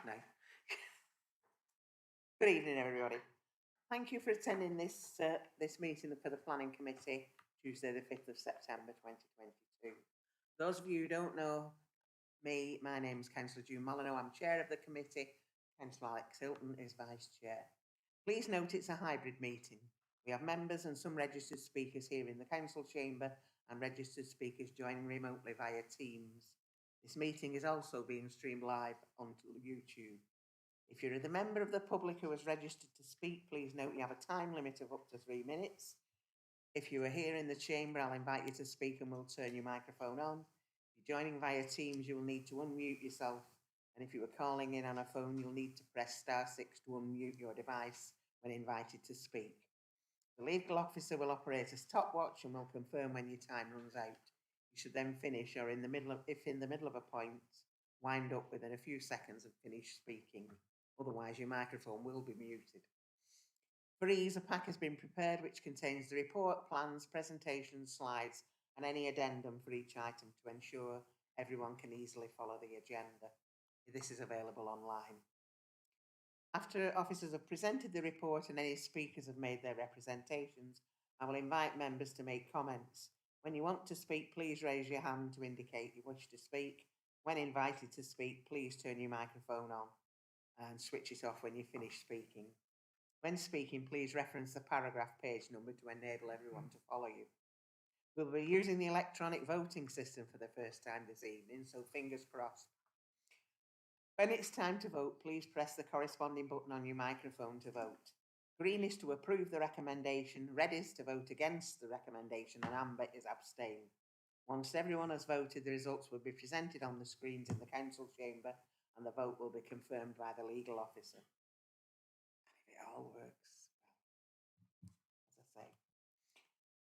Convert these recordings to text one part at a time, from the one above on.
now. Good evening, everybody. Thank you for attending this meeting for the Planning Committee, Tuesday the 5th of September 2022. Those of you who don't know me, my name is Councillor June Molyneux. I'm chair of the committee. Councillor Alex Hilton is vice chair. Please note it's a hybrid meeting. We have members and some registered speakers here in the council chamber and registered speakers joining remotely via Teams. This meeting is also being streamed live onto YouTube. If you're a member of the public who has registered to speak, please note you have a time limit of up to 3 minutes. If you are here in the chamber, I'll invite you to speak and we'll turn your microphone on. If you're joining via Teams, you will need to unmute yourself. And if you are calling in on a phone, you'll need to press *6 to unmute your device when invited to speak. The legal officer will operate a stopwatch and will confirm when your time runs out. You should then finish, or if in the middle of a point, wind up within a few seconds and finish speaking. Otherwise, your microphone will be muted. For ease, a pack has been prepared which contains the report, plans, presentations, slides, and any addendum for each item to ensure everyone can easily follow the agenda. This is available online. After officers have presented the report and any speakers have made their representations, I will invite members to make comments. When you want to speak, please raise your hand to indicate you wish to speak. When invited to speak, please turn your microphone on and switch it off when you finish speaking. When speaking, please reference the paragraph page number to enable everyone to follow you. We'll be using the electronic voting system for the first time this evening, so fingers crossed. When it's time to vote, please press the corresponding button on your microphone to vote. Green is to approve the recommendation, red is to vote against the recommendation, and amber is abstain. Once everyone has voted, the results will be presented on the screens in the council chamber and the vote will be confirmed by the legal officer. And if it all works well, as I say.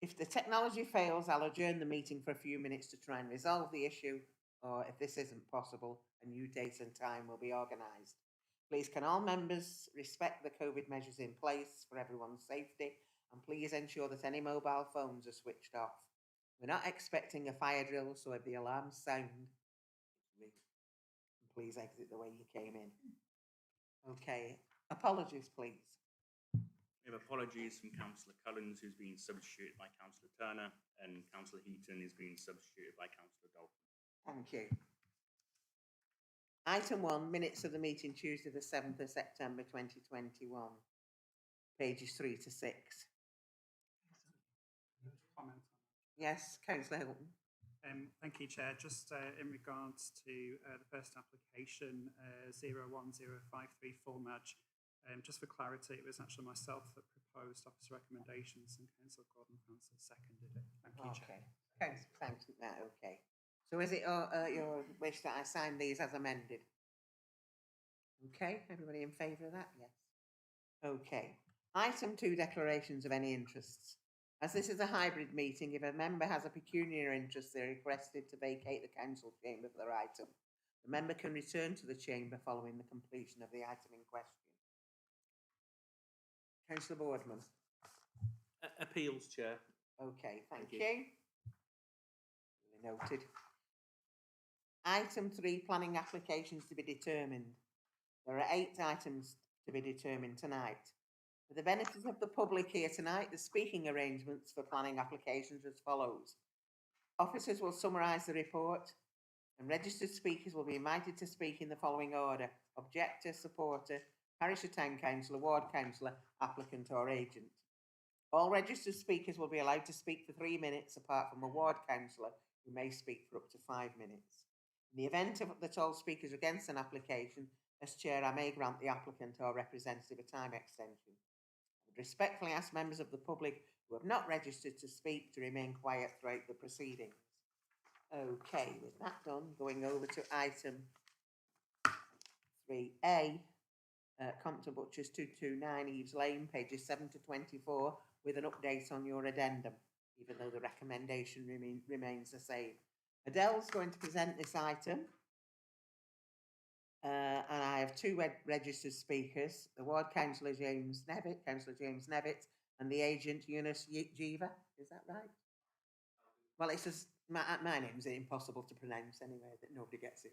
If the technology fails, I'll adjourn the meeting for a few minutes to try and resolve the issue, or if this isn't possible, a new date and time will be organised. Please can all members respect the COVID measures in place for everyone's safety, and please ensure that any mobile phones are switched off. We're not expecting a fire drill, so if the alarms sound, ring. Please exit the way you came in. Okay, apologies please. We have apologies from Councillor Collins, who's been substituted by Councillor Turner, and Councillor Heaton is being substituted by Councillor Dalton. Thank you. Item 1, minutes of the meeting Tuesday the 7th of September 2021. Pages 3 to 6. Yes, Councillor Hilton. Thank you, Chair. Just in regards to the first application, 01053 FULMAJ, just for clarity, it was actually myself that proposed officer recommendations and Councillor Gordon Francis seconded it. Thank you, Chair. Thanks, Matt. Okay. So is it your wish that I sign these as amended? Okay, everybody in favour of that? Yes. Okay. Item 2, declarations of any interests. As this is a hybrid meeting, if a member has a pecuniary interest, they're requested to vacate the council chamber for their item. The member can return to the chamber following the completion of the item in question. Councillor Boardman. Appeals, Chair. Okay, thank you. Noted. Item 3, planning applications to be determined. There are 8 items to be determined tonight. For the benefit of the public here tonight, the speaking arrangements for planning applications as follows. Officers will summarise the report and registered speakers will be invited to speak in the following order: objector, supporter, parish or town councillor, ward councillor, applicant or agent. All registered speakers will be allowed to speak for 3 minutes apart from a ward councillor who may speak for up to 5 minutes. In the event that all speakers are against an application, as chair, I may grant the applicant or representative a time extension. I would respectfully ask members of the public who have not registered to speak to remain quiet throughout the proceedings. Okay, with that done, going over to item 3A, Crompton Butchers 229 Eaves Lane, pages 7 to 24, with an update on your addendum, even though the recommendation remains the same. Adele's going to present this item, and I have 2 registered speakers, the ward councillor James Nevitt, and the agent Eunice Jiva. Is that right? Well, it's just, my name's impossible to pronounce anyway, that nobody gets it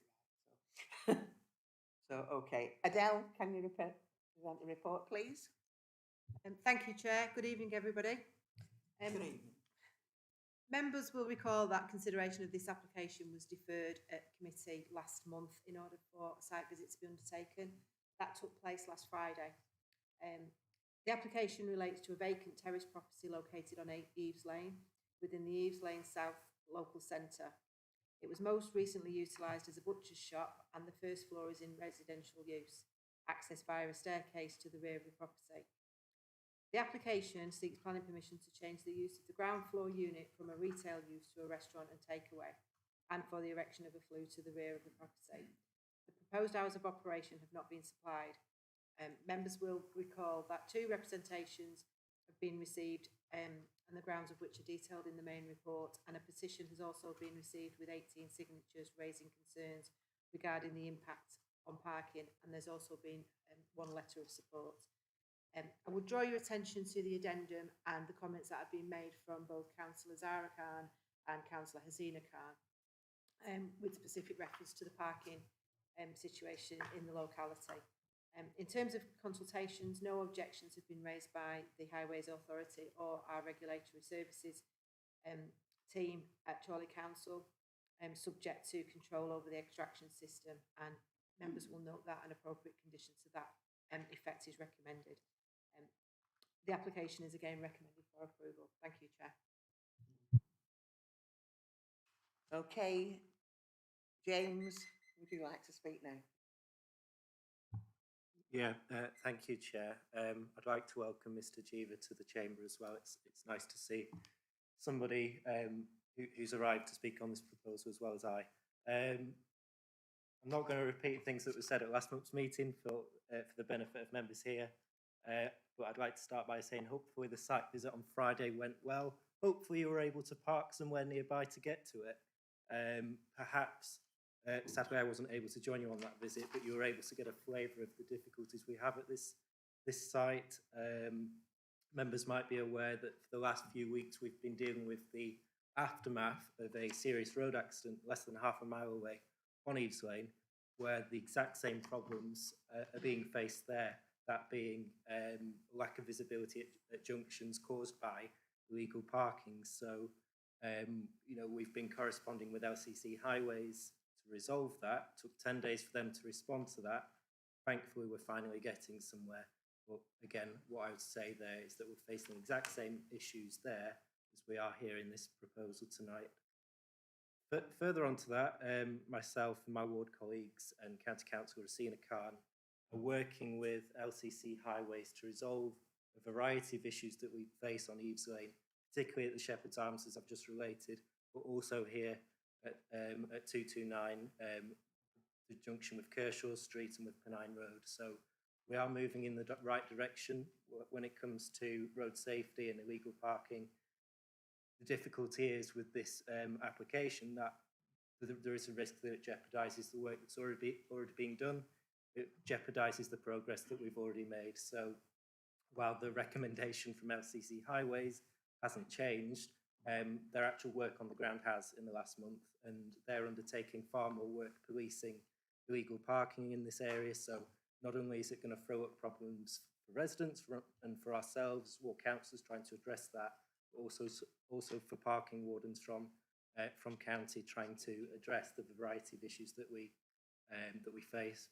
right. So, So, okay. Adele, can you present the report, please? Thank you, Chair. Good evening, everybody. Good evening. Members will recall that consideration of this application was deferred at committee last month in order for a site visit to be undertaken. That took place last Friday. The application relates to a vacant terrace property located on Eaves Lane within the Eaves Lane South local centre. It was most recently utilised as a butcher's shop and the first floor is in residential use, accessed via a staircase to the rear of the property. The application seeks planning permission to change the use of the ground floor unit from a retail use to a restaurant and takeaway, and for the erection of a flue to the rear of the property. The proposed hours of operation have not been supplied. Members will recall that 2 representations have been received and the grounds of which are detailed in the main report, and a petition has also been received with 18 signatures raising concerns regarding the impact on parking, and there's also been 1 letter of support. I would draw your attention to the addendum and the comments that have been made from both Councillor Zara Khan and Councillor Hasina Khan, with specific reference to the parking situation in the locality. In terms of consultations, no objections have been raised by the Highways Authority or our regulatory services team at Chorley Council, subject to control over the extraction system, and members will note that an appropriate condition to that effect is recommended. The application is again recommended for approval. Thank you, Chair. Okay. James, would you like to speak now? Yeah, thank you, Chair. I'd like to welcome Mr. Jeeva to the Chamber as well. It's nice to see somebody who's arrived to speak on this proposal as well as I. I'm not going to repeat things that were said at last month's meeting for the benefit of members here, but I'd like to start by saying hopefully the site visit on Friday went well. Hopefully you were able to park somewhere nearby to get to it. Perhaps sadly, I wasn't able to join you on that visit, but you were able to get a flavour of the difficulties we have at this site. Members might be aware that for the last few weeks we've been dealing with the aftermath of a serious road accident less than half a mile away on Eaves Lane, where the exact same problems are being faced there, that being lack of visibility at junctions caused by illegal parking. So, we've been corresponding with LCC Highways to resolve that. It took 10 days for them to respond to that. Thankfully, we're finally getting somewhere. But again, what I would say there is that we're facing the exact same issues there as we are here in this proposal tonight. But further on to that, myself and my ward colleagues and County Councillor Hasina Khan are working with LCC Highways to resolve a variety of issues that we face on Eaves Lane, particularly at the Shepherd's Arms, as I've just related, but also here at 229, the junction with Kershaw Street and with Pennine Road. So we are moving in the right direction when it comes to road safety and illegal parking. The difficulty is with this application that there is a risk that it jeopardises the work that's already being done. It jeopardises the progress that we've already made. So while the recommendation from LCC Highways hasn't changed, their actual work on the ground has in the last month, and they're undertaking far more work policing illegal parking in this area. So not only is it going to throw up problems for residents and for ourselves, ward councillors trying to address that, but also for parking wardens from county trying to address the variety of issues that we face.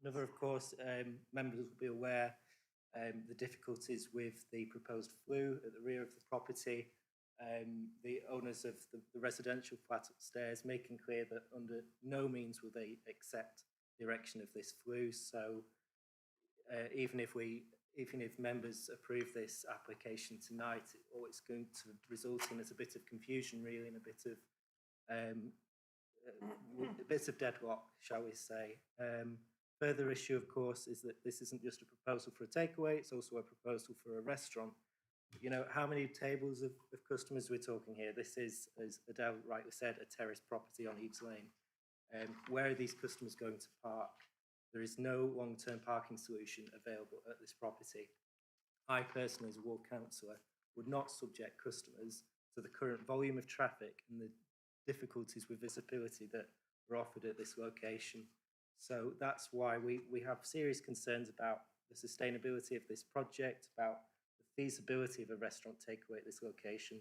Another, of course, members will be aware the difficulties with the proposed flue at the rear of the property. The owners of the residential flat upstairs making clear that under no means will they accept the erection of this flue. So even if members approve this application tonight, all it's going to result in is a bit of confusion, really, and a bit of deadlock, shall we say. Further issue, of course, is that this isn't just a proposal for a takeaway, it's also a proposal for a restaurant. You know, how many tables of customers we're talking here? This is, as Adele rightly said, a terrace property on Eaves Lane. Where are these customers going to park? There is no long-term parking solution available at this property. I personally, as a ward councillor, would not subject customers to the current volume of traffic and the difficulties with visibility that are offered at this location. So that's why we have serious concerns about the sustainability of this project, about the feasibility of a restaurant takeaway at this location.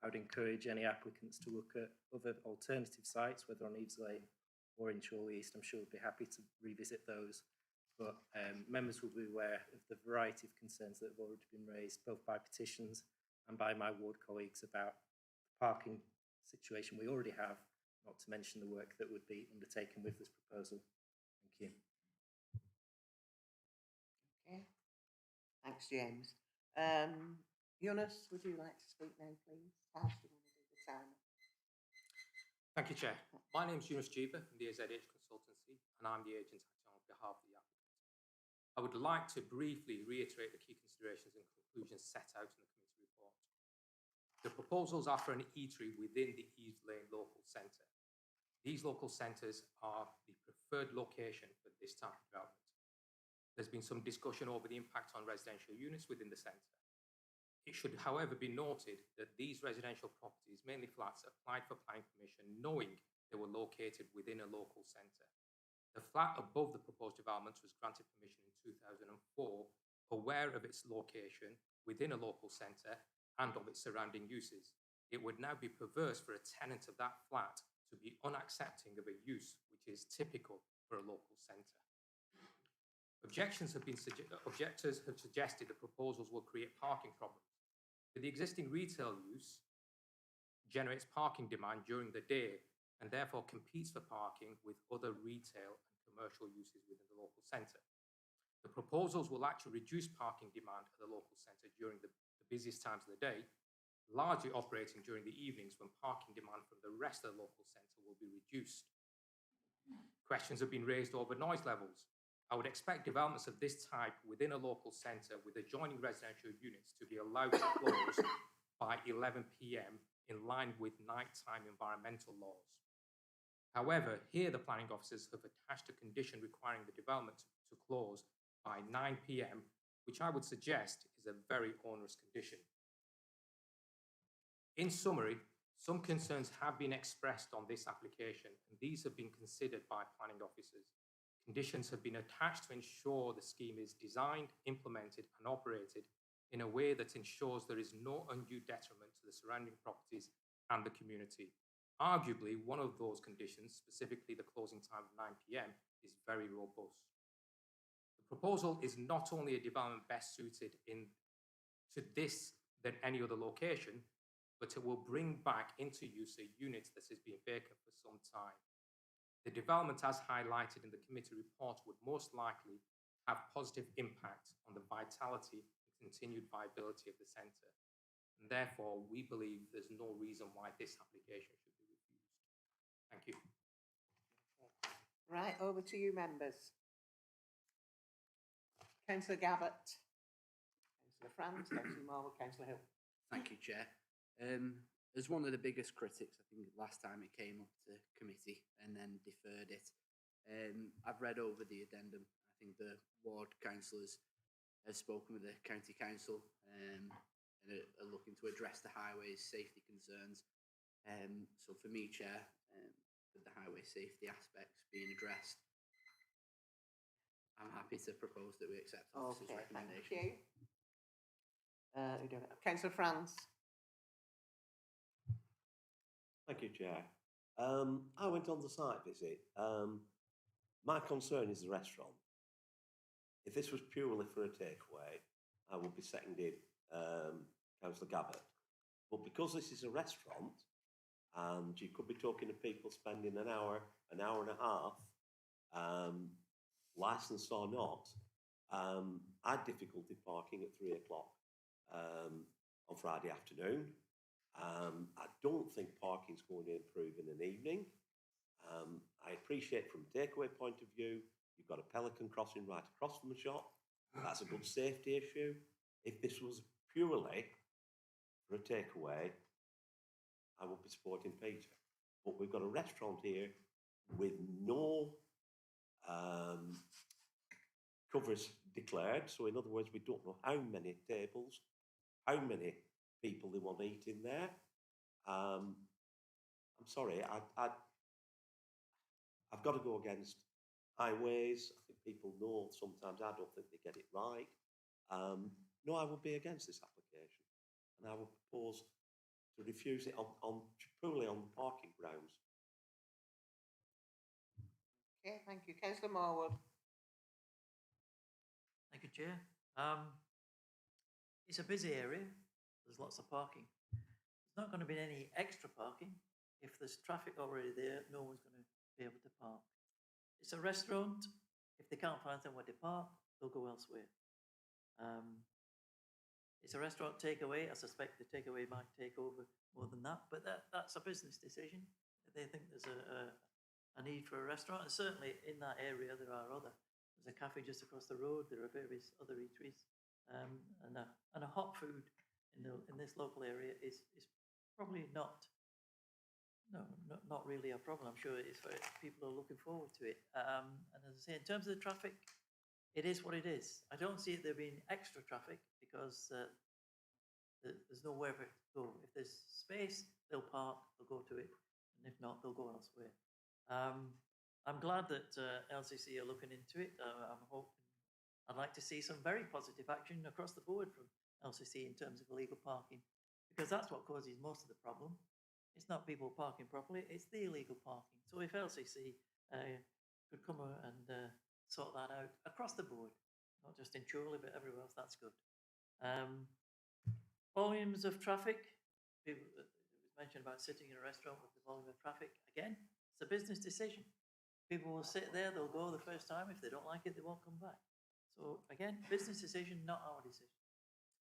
I would encourage any applicants to look at other alternative sites, whether on Eaves Lane or in Chorley East. I'm sure we'll be happy to revisit those. But members will be aware of the variety of concerns that have already been raised, both by petitions and by my ward colleagues about the parking situation we already have, not to mention the work that would be undertaken with this proposal. Thank you. Okay. Thanks, James. Eunice, would you like to speak now, please? How do you want to do the timer? Thank you, Chair. My name is Eunice Jeeber from the AZH Consultancy, and I'm the agent acting on behalf of the applicant. I would like to briefly reiterate the key considerations and conclusions set out in the committee report. The proposals are for an eatery within the Eaves Lane local centre. These local centres are the preferred location for this type of development. There's been some discussion over the impact on residential units within the centre. It should, however, be noted that these residential properties, mainly flats, applied for planning permission knowing they were located within a local centre. The flat above the proposed developments was granted permission in 2004, aware of its location within a local centre and of its surrounding uses. It would now be perverse for a tenant of that flat to be unaccepting of a use which is typical for a local centre. Objectors have suggested the proposals will create parking problems. But the existing retail use generates parking demand during the day and therefore competes for parking with other retail and commercial uses within the local centre. The proposals will actually reduce parking demand at the local centre during the busiest times of the day, largely operating during the evenings when parking demand from the rest of the local centre will be reduced. Questions have been raised over noise levels. I would expect developments of this type within a local centre with adjoining residential units to be allowed to close by 11 p.m. in line with nighttime environmental laws. However, here the planning officers have attached a condition requiring the development to close by 9 p.m, which I would suggest is a very onerous condition. In summary, some concerns have been expressed on this application, and these have been considered by planning officers. Conditions have been attached to ensure the scheme is designed, implemented, and operated in a way that ensures there is no undue detriment to the surrounding properties and the community. Arguably, one of those conditions, specifically the closing time of 9 p.m, is very robust. The proposal is not only a development best suited to this than any other location, but it will bring back into use a unit that has been vacant for some time. The development, as highlighted in the committee report, would most likely have positive impact on the vitality and continued viability of the centre. And therefore, we believe there's no reason why this application should be refused. Thank you. Right, over to you, members. Councillor Gabbett, Councillor Franz, Councillor Marwood, Councillor Hill. Thank you, Chair. As one of the biggest critics, I think last time it came up to committee and then deferred it, I've read over the addendum. I think the ward councillors have spoken with the county council and are looking to address the highways safety concerns. So for me, Chair, with the highway safety aspects being addressed, I'm happy to propose that we accept the officer's recommendation. Thank you. Councillor Franz. Thank you, Chair. I went on the site visit. My concern is the restaurant. If this was purely for a takeaway, I would be seconding Councillor Gabbett. But because this is a restaurant, and you could be talking to people spending an hour and a half, licensed or not, I had difficulty parking at 3 o'clock on Friday afternoon. I don't think parking's going to improve in an evening. I appreciate from a takeaway point of view, you've got a Pelican crossing right across from the shop. That's a good safety issue. If this was purely for a takeaway, I would be supporting Peter. But we've got a restaurant here with no covers declared. So in other words, we don't know how many tables, how many people they want to eat in there. I'm sorry, I've got to go against highways. I think people know sometimes, I don't think they get it right. No, I would be against this application, and I would propose to refuse it purely on parking grounds. Okay, thank you. Councillor Marwood. Thank you, Chair. It's a busy area. There's lots of parking. There's not going to be any extra parking. If there's traffic already there, no one's going to be able to park. It's a restaurant. If they can't find somewhere to park, they'll go elsewhere. It's a restaurant takeaway. I suspect the takeaway might take over more than that, but that's a business decision. They think there's a need for a restaurant, and certainly in that area there are there's a cafe just across the road. There are various other eateries, and a hot food in this local area is probably not really a problem. I'm sure it's people are looking forward to it. And as I say, in terms of the traffic, it is what it is. I don't see it there being extra traffic because there's nowhere for it to go. If there's space, they'll park, they'll go to it, and if not, they'll go elsewhere. I'm glad that LCC are looking into it. I'd like to see some very positive action across the board from LCC in terms of illegal parking, because that's what causes most of the problem. It's not people parking properly, it's the illegal parking. So if LCC could come and sort that out across the board, not just in Chorley, but everywhere else, that's good. Volumes of traffic. It was mentioned about sitting in a restaurant with the volume of traffic. Again, it's a business decision. People will sit there, they'll go the first time. If they don't like it, they won't come back. So again, business decision, not our decision.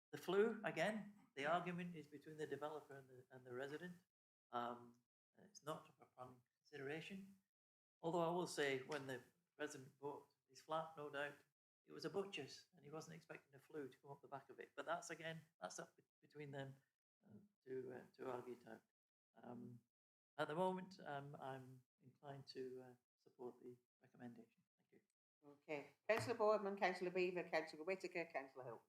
The flu, again, the argument is between the developer and the resident. It's not a planning consideration. Although I will say, when the resident bought his flat, no doubt, it was a butcher's and he wasn't expecting a flu to come up the back of it. But that's up between them to argue it out. At the moment, I'm inclined to support the recommendation. Thank you. Okay. Councillor Boardman, Councillor Beaver, Councillor Whittaker, Councillor Hill.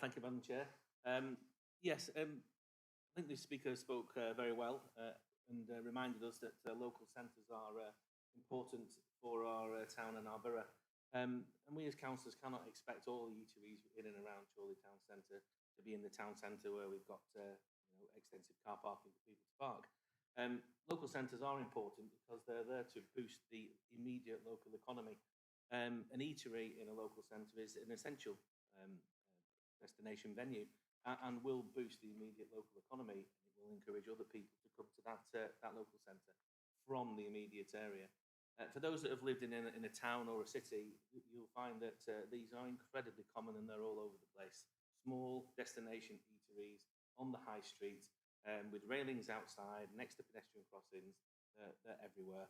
Thank you, Madam Chair. Yes, I think the speaker spoke very well and reminded us that local centres are important for our town and our borough. And we as councillors cannot expect all the eateries in and around Chorley town centre to be in the town centre where we've got extensive car parking for people to park. Local centres are important because they're there to boost the immediate local economy. An eatery in a local centre is an essential destination venue and will boost the immediate local economy. It will encourage other people to come to that local centre from the immediate area. For those that have lived in a town or a city, you'll find that these are incredibly common and they're all over the place. Small destination eateries on the high street with railings outside next to pedestrian crossings. They're everywhere.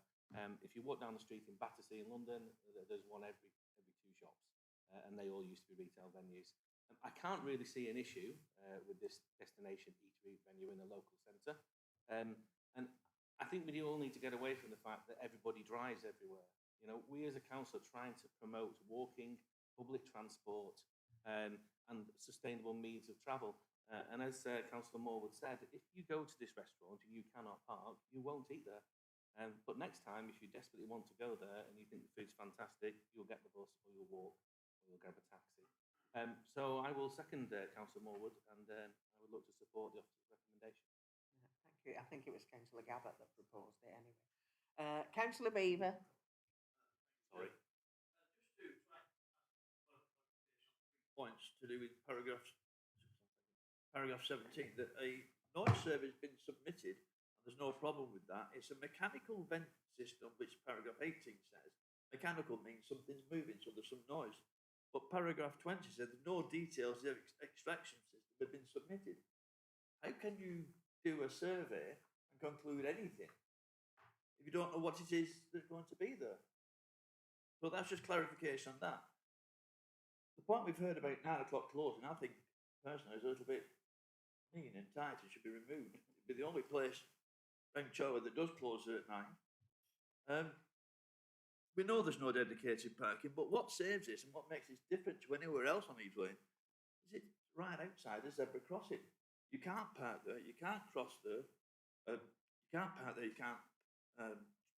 If you walk down the street in Battersea in London, there's one every 2 shops, and they all used to be retail venues. I can't really see an issue with this destination eatery venue in a local centre. And I think we all need to get away from the fact that everybody drives everywhere. You know, we as a council are trying to promote walking, public transport, and sustainable means of travel. And as Councillor Morwood said, if you go to this restaurant and you cannot park, you won't eat there. But next time, if you desperately want to go there and you think the food's fantastic, you'll get the bus or you'll walk or you'll grab a taxi. So I will second Councillor Morwood, and I would look to support the officer's recommendation. Thank you. I think it was Councillor Gabbard that proposed it anyway. Councillor Beaver. Sorry. Just to try points to do with paragraph 17, that a noise survey has been submitted, and there's no problem with that. It's a mechanical vent system, which paragraph 18 says. Mechanical means something's moving, so there's some noise. But paragraph 20 said no details of the extraction system have been submitted. How can you do a survey and conclude anything if you don't know what it is that's going to be there? So that's just clarification on that. The point we've heard about 9 o'clock closing, I think personally, is a little bit mean and tight. It should be removed. It'd be the only place around Chorley that does close at 9. We know there's no dedicated parking, but what saves this and what makes this different to anywhere else on Eaves Lane is it's right outside the zebra crossing. You can't park there, you can't cross there, you can't park there, you can't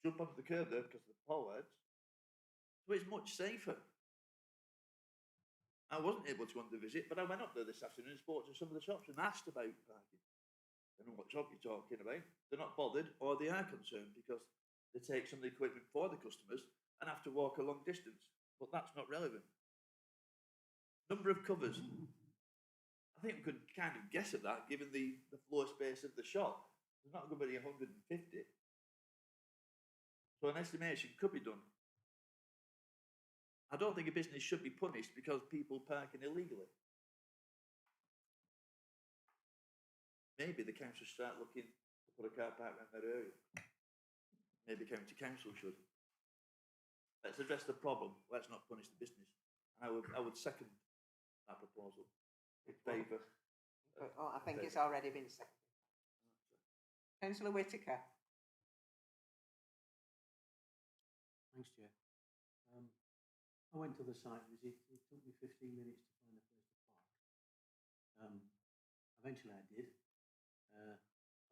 jump onto the curb there because of the bollards. So it's much safer. I wasn't able to go on the visit, but I went up there this afternoon and spoke to some of the shops and asked about parking. I don't know what shop you're talking about. They're not bothered, or they are concerned because they take some of the equipment for the customers and have to walk a long distance. But that's not relevant. Number of covers. I think we could kind of guess at that, given the floor space of the shop. There's not going to be 150. So an estimation could be done. I don't think a business should be punished because people parking illegally. Maybe the council should start looking to put a car park around that area. Maybe county council should. Let's address the problem. Let's not punish the business. And I would second that proposal. In favour. Oh, I think it's already been seconded. Councillor Whitaker. Thanks, Chair. I went to the site visit. It took me 15 minutes to find a place to park. Eventually I did. I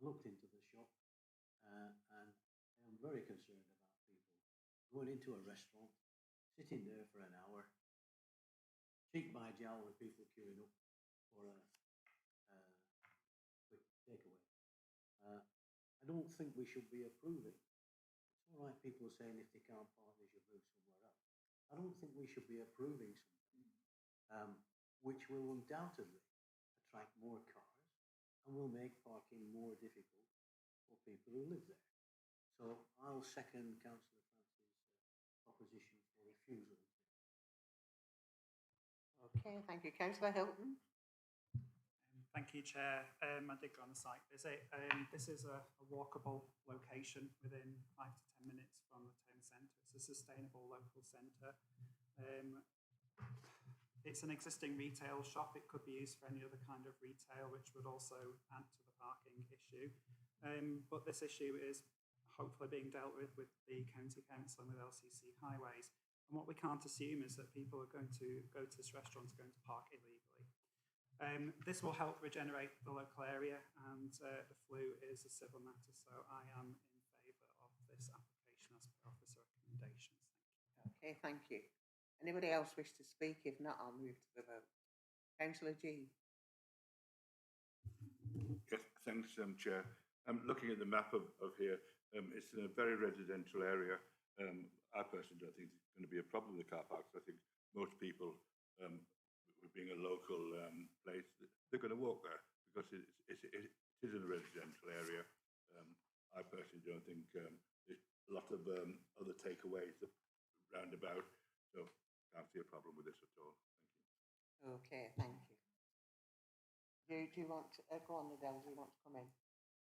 looked into the shop and I'm very concerned about people going into a restaurant, sitting there for an hour, cheek by jowl with people queuing up for a quick takeaway. I don't think we should be approving. It's all right, people are saying if they can't park, they should move somewhere else. I don't think we should be approving something which will undoubtedly attract more cars and will make parking more difficult for people who live there. So I'll second Councillor Francis' proposition for refusal. Okay, thank you. Councillor Hilton. Thank you, Chair. I did go on a site visit. This is a walkable location within 5 to 10 minutes from the town centre. It's a sustainable local centre. It's an existing retail shop. It could be used for any other kind of retail, which would also add to the parking issue. But this issue is hopefully being dealt with the County Council and with LCC Highways. And what we can't assume is that people are going to go to this restaurant, are going to park illegally. This will help regenerate the local area, and the flue is a civil matter, so I am in favour of this application as per officer recommendations. Okay, thank you. Anybody else wish to speak? If not, I'll move to the vote. Councillor G. Yes, thanks, Chair. Looking at the map of here, it's in a very residential area. I personally don't think there's going to be a problem with the car parks. I think most people, being a local place, they're going to walk there because it is in a residential area. I personally don't think there's a lot of other takeaways round about, so I can't see a problem with this at all. Thank you. Okay, thank you. Do you want to go on, Adele? Do you want to come in?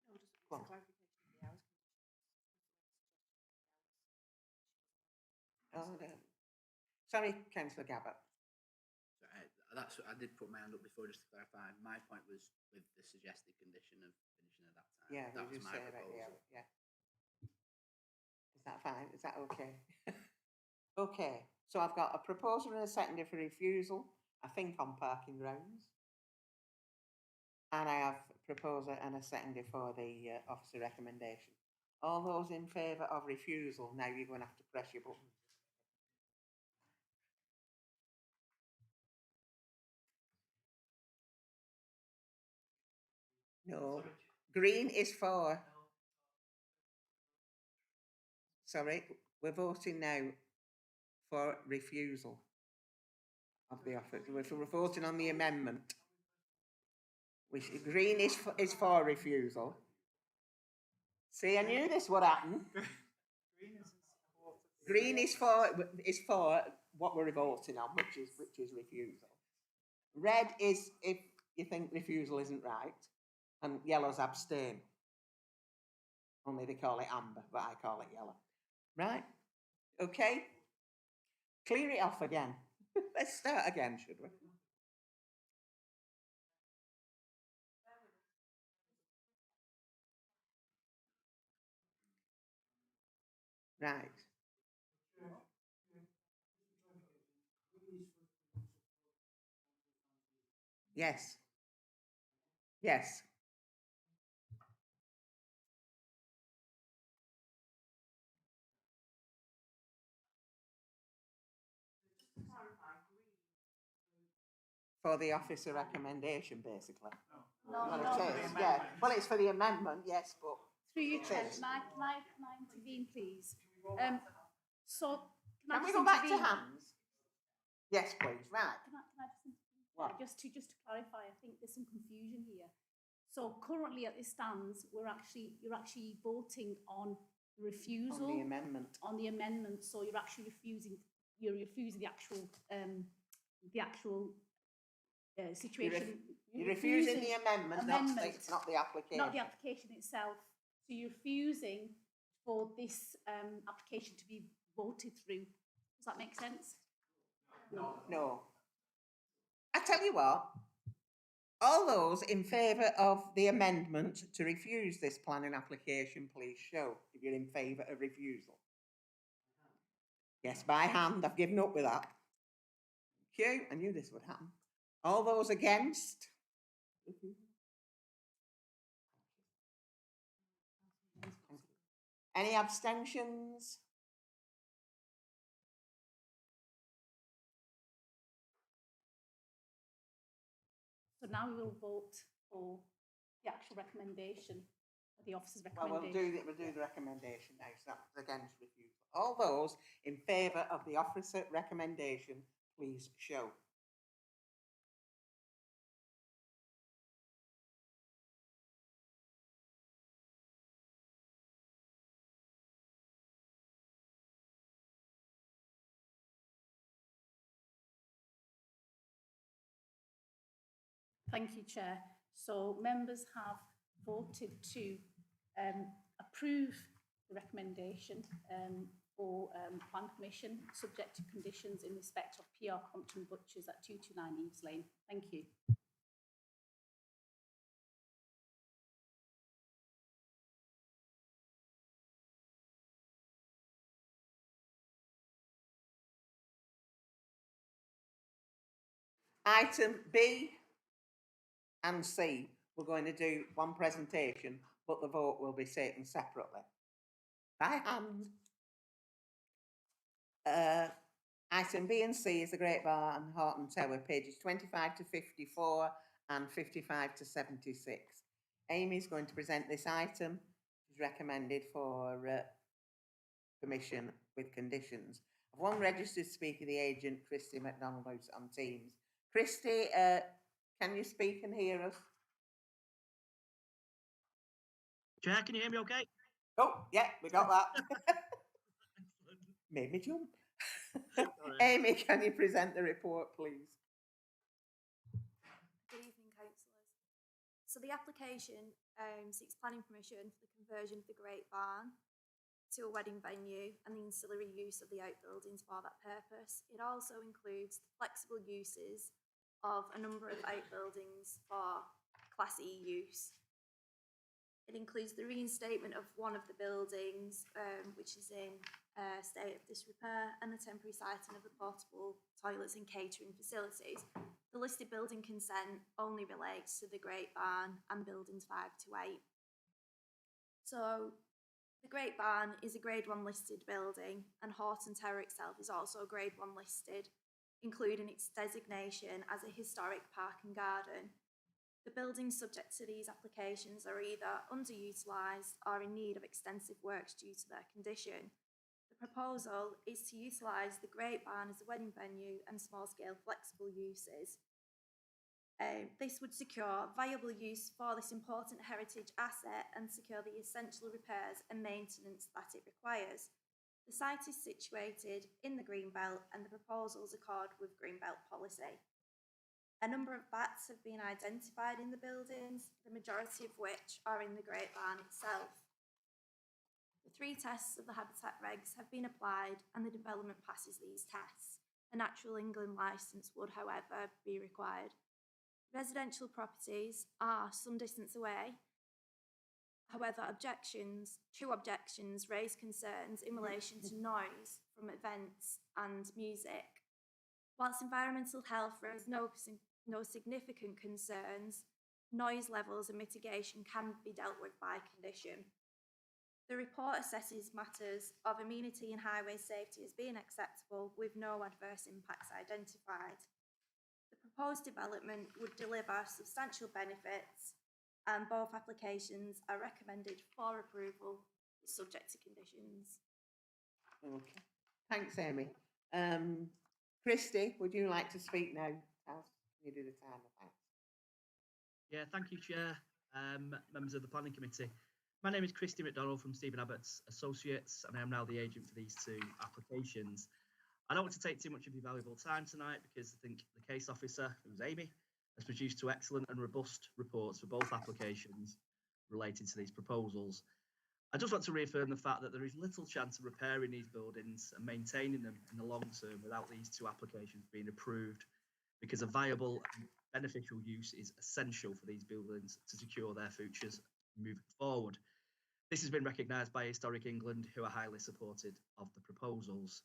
No, just Go a on. clarification of the hours conditions. Oh, no. Sorry, Councillor Gabbard. I did put my hand up before just to clarify. My point was with the suggested condition of finishing at that time. Yeah, that we was just my say that, proposal. yeah. Is that fine? Is that okay? Okay, so I've got a proposal and a seconder for refusal, I think on parking grounds. And I have a proposer and a seconder for the officer recommendation. All those in favour of refusal, now you're going to have to press your button. No, green is for. Sorry, we're voting now for refusal of the offer. We're voting on the amendment. Green is for refusal. See, I knew this would happen. Green is for what we're voting on, which is refusal. Red is if you think refusal isn't right, and yellow's abstain. Only they call it amber, but I call it yellow. Right? Okay. Clear it off again. Let's start again, should we? Right. Yes. Yes. For the officer recommendation, basically. No, Well, no, it is, yeah. Well, it's for the amendment, yes, but Through you, it Chair, is. can I intervene, please? So, Can I we just go back to intervene? hands? Yes, please, right. Can I just intervene? What? Just to clarify, I think there's some confusion here. So currently at this stands, you're actually voting on the refusal. On the amendment. On the amendment, so you're actually refusing the actual situation. You're refusing the amendment, not the application. Not the application itself. So you're refusing for this application to be voted through. Does that make sense? No. I tell you what, all those in favour of the amendment to refuse this planning application, please show if you're in favour of refusal. Yes, by hand, I've given up with that. Thank you, I knew this would happen. All those against? Any abstentions? So now we will vote for the actual recommendation, or the officer's Well, recommendation. we'll do the recommendation now, so that's against refusal. All those in favour of the officer recommendation, please show. Thank you, Chair. So members have voted to approve the recommendation for Plan Commission, subject to conditions in respect of PR Crompton Butchers at 229 Eaves Lane. Thank you. Item B and C, we're going to do one presentation, but the vote will be taken separately. By hand. Item B and C is the Great Barn Hoghton Tower, pages 25 to 54 and 55 to 76. Amy's going to present this item, which is recommended for permission with conditions. I've one registered speaker, the agent, Christy McDonald, who's on Teams. Christy, can you speak and hear us? Chair, can you hear me okay? Oh, yeah, we got that. Made me jump. Amy, can you present the report, please? Good evening, councillors. So the application seeks planning permission for the conversion of the Great Barn to a wedding venue and the ancillary use of the outbuildings for that purpose. It also includes the flexible uses of a number of outbuildings for Class E use. It includes the reinstatement of one of the buildings, which is in a state of disrepair, and the temporary siting of the portable toilets and catering facilities. The listed building consent only relates to the Great Barn and buildings 5 to 8. So the Great Barn is a Grade 1 listed building, and Hoghton Tower itself is also Grade 1 listed, including its designation as a historic park and garden. The buildings subject to these applications are either underutilised or in need of extensive works due to their condition. The proposal is to utilise the Great Barn as a wedding venue and small-scale flexible uses. This would secure viable use for this important heritage asset and secure the essential repairs and maintenance that it requires. The site is situated in the Greenbelt and the proposals accord with Greenbelt policy. A number of bats have been identified in the buildings, the majority of which are in the Great Barn itself. The 3 tests of the habitat regs have been applied and the development passes these tests. A Natural England licence would, however, be required. Residential properties are some distance away. However, two objections raise concerns in relation to noise from events and music. Whilst environmental health raise no significant concerns, noise levels and mitigation can be dealt with by condition. The report assesses matters of amenity and highway safety as being acceptable with no adverse impacts identified. The proposed development would deliver substantial benefits, and both applications are recommended for approval, subject to conditions. Okay. Thanks, Amy. Christy, would you like to speak now? Can you do the timer? Thanks. Yeah, thank you, Chair. Members of the Planning Committee. My name is Christy McDonald from Stephen Abbott's Associates, and I am now the agent for these two applications. I don't want to take too much of your valuable time tonight because I think the case officer, who's Amy, has produced two excellent and robust reports for both applications related to these proposals. I just want to reaffirm the fact that there is little chance of repairing these buildings and maintaining them in the long term without these two applications being approved, because a viable and beneficial use is essential for these buildings to secure their futures moving forward. This has been recognised by Historic England, who are highly supportive of the proposals.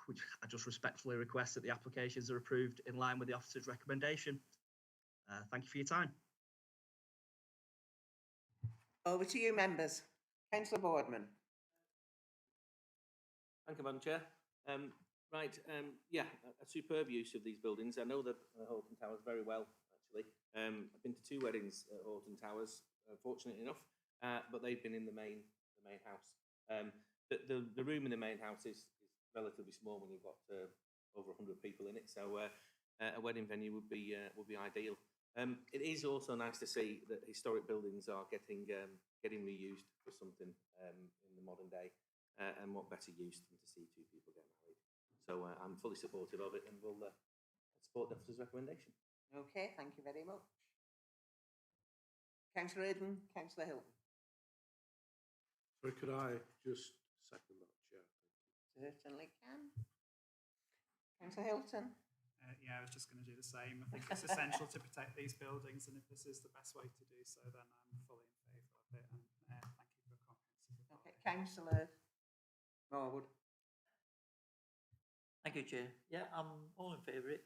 Which I just respectfully request that the applications are approved in line with the officer's recommendation. Thank you for your time. Over to you, members. Councillor Boardman. Thank you, Madam Chair. Yeah, a superb use of these buildings. I know the Hoghton Towers very well, actually. I've been to two weddings at Hoghton Towers, fortunately enough, but they've been in the main house. The room in the main house is relatively small when you've got over 100 people in it, so a wedding venue would be ideal. It is also nice to see that historic buildings are getting reused for something in the modern day, and what better use than to see two people get married. So I'm fully supportive of it, and will support the officer's recommendation. Okay, thank you very much. Councillor Eden, Councillor Hilton. So could I just second that, Chair? Certainly can. Councillor Hilton. Yeah, I was just going to do the same. I think it's essential to protect these buildings, and if this is the best way to do so, then I'm fully in favour of it. And thank you for a comprehensive report. Okay, Councillor Norwood. Thank you, Chair. Yeah, I'm all in favour of it.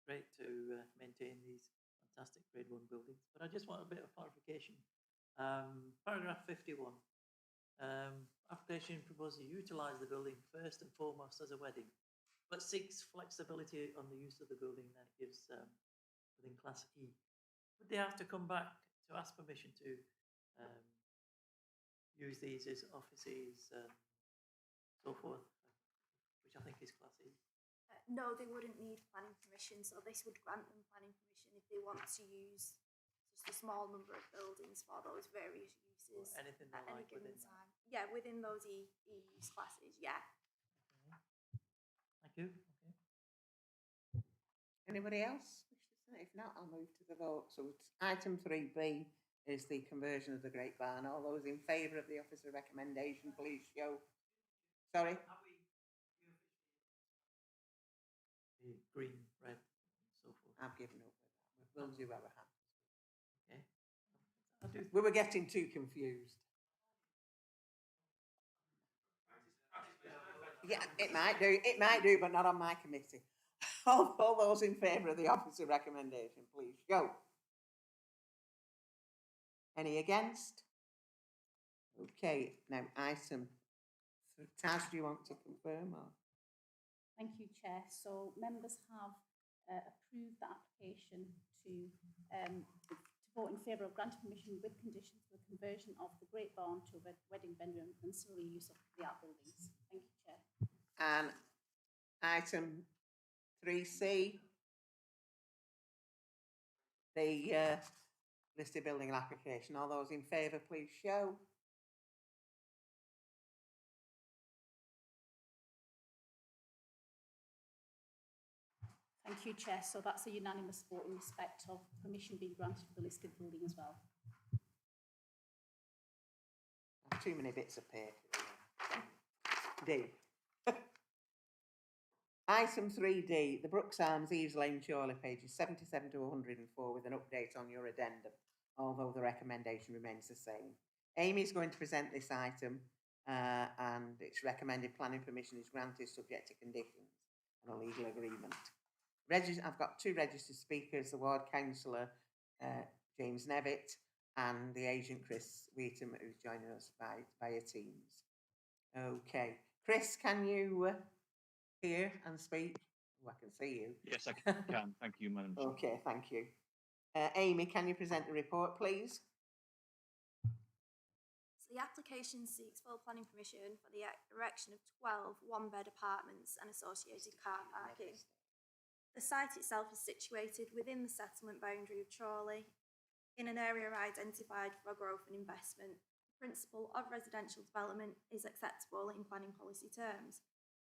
Great to maintain these fantastic Grade 1 buildings. But I just want a bit of clarification. Paragraph 51. Application proposes to utilise the building first and foremost as a wedding, but seeks flexibility on the use of the building that it gives within Class E. Would they have to come back to ask permission to use these as offices, so forth, which I think is Class E? No, they wouldn't need planning permission, so this would grant them planning permission if they want to use just a small number of buildings for those various uses Anything they at any like given within time. Yeah, within those use classes, yeah. Thank you. Okay. Anybody else wish to say? If not, I'll move to the vote. So item 3B is the conversion of the Great Barn. All those in favour of the officer recommendation, please show. Sorry? The green, red, and so forth. I've given up with that. We'll do our hands. Okay. We were getting too confused. Yeah, it might do, but not on my committee. All those in favour of the officer recommendation, please show. Any against? Okay, now item, Taz, do you want to confirm? Or? Thank you, Chair. So members have approved the application to vote in favour of granting permission with conditions for the conversion of the Great Barn to a wedding venue and ancillary use of the art buildings. Thank you, Chair. And item 3C, the listed building application. All those in favour, please show. Thank you, Chair. So that's a unanimous vote in respect of permission being granted for the listed building as well. Too many bits of paper. D. Item 3D, the Brookes Arms, Eaves Lane, Chorley, pages 77 to 104 with an update on your addendum, although the recommendation remains the same. Amy is going to present this item and its recommended planning permission is granted subject to conditions and a legal agreement. I've got two registered speakers, the ward councillor James Nevitt and the agent Chris Wheaton, who's joining us via Teams. Okay, Chris, can you hear and speak? Oh, I can see you. Yes, I can. Thank you, Madam Chair. Okay, thank you. Amy, can you present the report, please? So the application seeks full planning permission for the erection of 12 one-bed apartments and associated car parking. The site itself is situated within the settlement boundary of Chorley, in an area identified for growth and investment. The principle of residential development is acceptable in planning policy terms.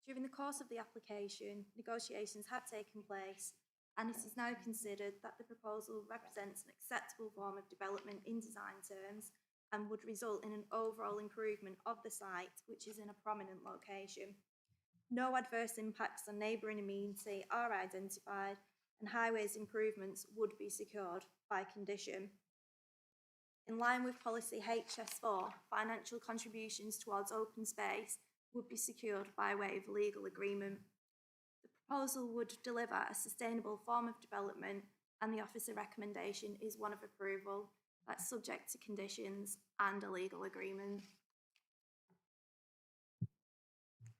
During the course of the application, negotiations have taken place, and it is now considered that the proposal represents an acceptable form of development in design terms and would result in an overall improvement of the site, which is in a prominent location. No adverse impacts on neighbouring amenity are identified, and highways improvements would be secured by condition. In line with policy HS4, financial contributions towards open space would be secured by way of legal agreement. The proposal would deliver a sustainable form of development, and the officer recommendation is one of approval that's subject to conditions and a legal agreement.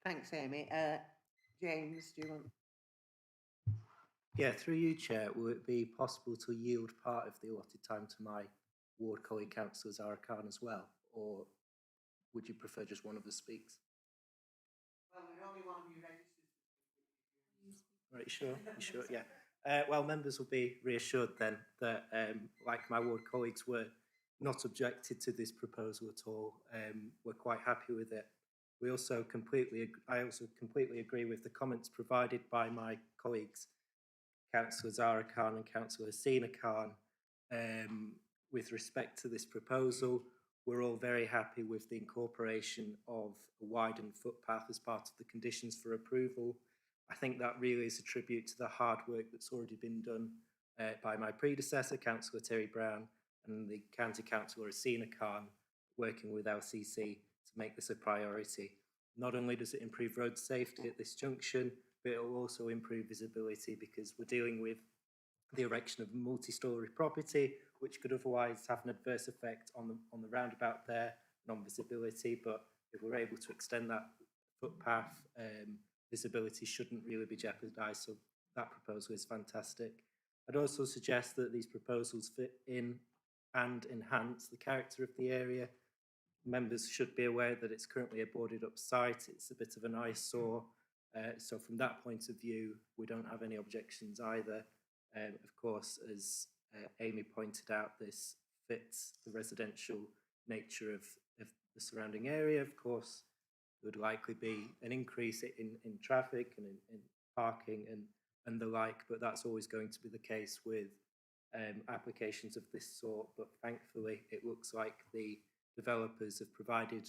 Thanks, Amy. James, do you want? Yeah, through you, Chair, will it be possible to yield part of the allotted time to my ward colleague councillor Zara Khan as well, or would you prefer just one of the speaks? Well, there's only one of you registered. Right, you sure? Yeah. Well, members will be reassured then that, like my ward colleagues, were not objected to this proposal at all. We're quite happy with it. I also completely agree with the comments provided by my colleagues, Councillor Zara Khan and Councillor Hasina Khan. With respect to this proposal, we're all very happy with the incorporation of a widened footpath as part of the conditions for approval. I think that really is a tribute to the hard work that's already been done by my predecessor, Councillor Terry Brown, and the County Councillor Hasina Khan, working with LCC to make this a priority. Not only does it improve road safety at this junction, but it will also improve visibility because we're dealing with the erection of a multi-storey property, which could otherwise have an adverse effect on the roundabout there and on visibility. But if we're able to extend that footpath, visibility shouldn't really be jeopardised. So that proposal is fantastic. I'd also suggest that these proposals fit in and enhance the character of the area. Members should be aware that it's currently a boarded up site. It's a bit of an eyesore. So from that point of view, we don't have any objections either. Of course, as Amy pointed out, this fits the residential nature of the surrounding area. Of course, there would likely be an increase in traffic and in parking and the like, but that's always going to be the case with applications of this sort. But thankfully, it looks like the developers have provided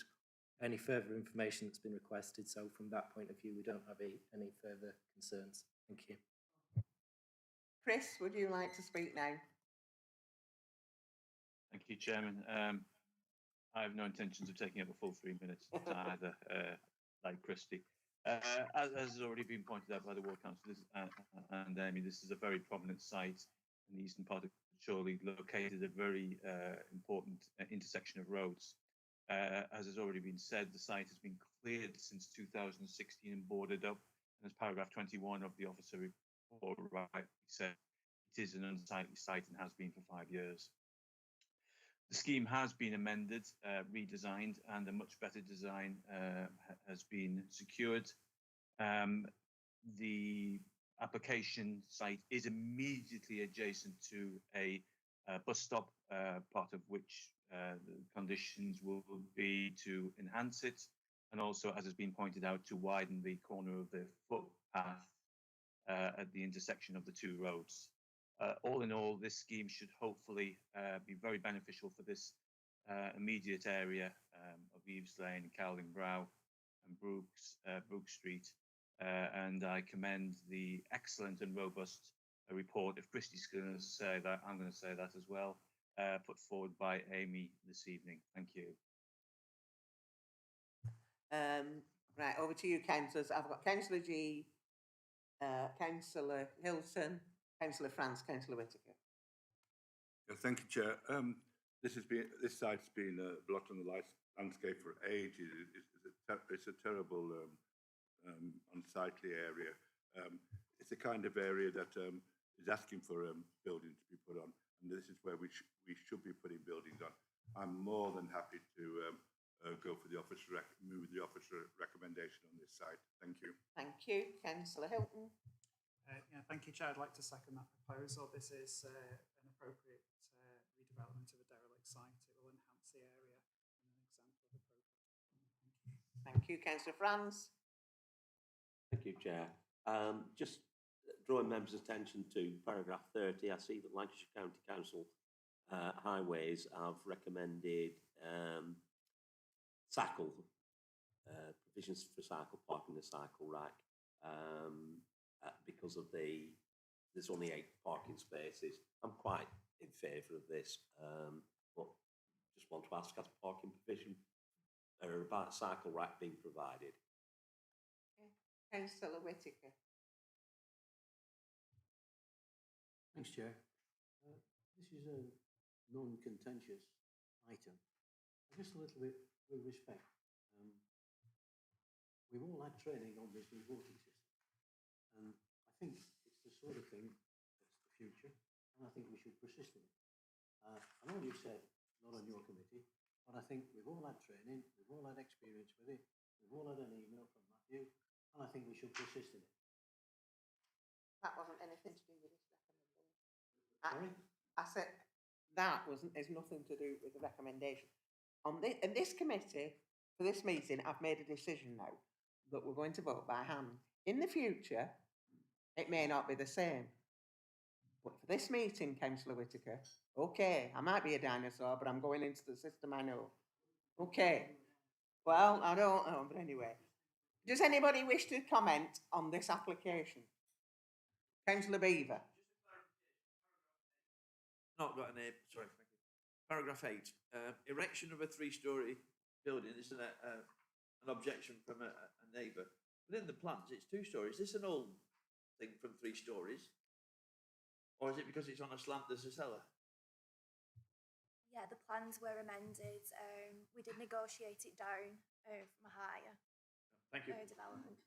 any further information that's been requested. So from that point of view, we don't have any further concerns. Thank you. Chris, would you like to speak now? Thank you, Chairman. I have no intentions of taking up a full 3 minutes either, like Christie. As has already been pointed out by the ward councillors and Amy, this is a very prominent site in the eastern part of Chorley, located at a very important intersection of roads. As has already been said, the site has been cleared since 2016 and boarded up. And as paragraph 21 of the officer report rightly said, it is an unsightly site and has been for 5 years. The scheme has been amended, redesigned, and a much better design has been secured. The application site is immediately adjacent to a bus stop, part of which the conditions will be to enhance it, and also, as has been pointed out, to widen the corner of the footpath at the intersection of the two roads. All in all, this scheme should hopefully be very beneficial for this immediate area of Eaves Lane, Cowling Brow and Brookes Street. And I commend the excellent and robust report, if Christie's going to say that, I'm going to say that as well, put forward by Amy this evening. Thank you. Right, over to you, councillors. I've got Councillor G, Councillor Hilton, Councillor France, Councillor Whittaker. Yeah, thank you, Chair. This site's been blocked on the landscape for ages. It's a terrible, unsightly area. it's a kind of area that is asking for buildings to be put on, and this is where we should be putting buildings on. I'm more than happy to go for the move the officer recommendation on this site. Thank you. Thank you. Councillor Hilton. Yeah, thank you, Chair. I'd like to second that proposal. This is an appropriate redevelopment of a derelict site. It will enhance the area and an example of appropriate. Thank you. Councillor Franz. Thank you, Chair. Just drawing members' attention to paragraph 30, I see that Lancashire County Council Highways have recommended cycle provisions for cycle parking, the cycle rack, because of there's only 8 parking spaces. I'm quite in favour of this, but just want to ask, has parking provision or about cycle rack being provided? Councillor Whittaker. Thanks, Chair. This is a non-contentious item. Just a little bit with respect. We've all had training on this new voting system, and I think it's the sort of thing that's the future, and I think we should persist in it. I know you've said not on your committee, but I think we've all had training, we've all had experience with it, we've all had an email from Matthew, and I think we should persist in it. That wasn't anything to do with this recommendation. Sorry? I said that is nothing to do with the recommendation. In this committee, for this meeting, I've made a decision now that we're going to vote by hand. In the future, it may not be the same. But for this meeting, Councillor Whittaker, okay, I might be a dinosaur, but I'm going into the system I know. Okay. Well, I don't know, but anyway. Does anybody wish to comment on this application? Councillor Beaver. Not got a name, sorry, thank you. Paragraph 8, erection of a 3-storey building. This is an objection from a neighbour. Within the plans, it's 2 stories. Is this an old thing from 3 stories? Or is it because it's on a slant, there's a cellar? Yeah, the plans were amended. We did negotiate it down from a higher Thank you. development.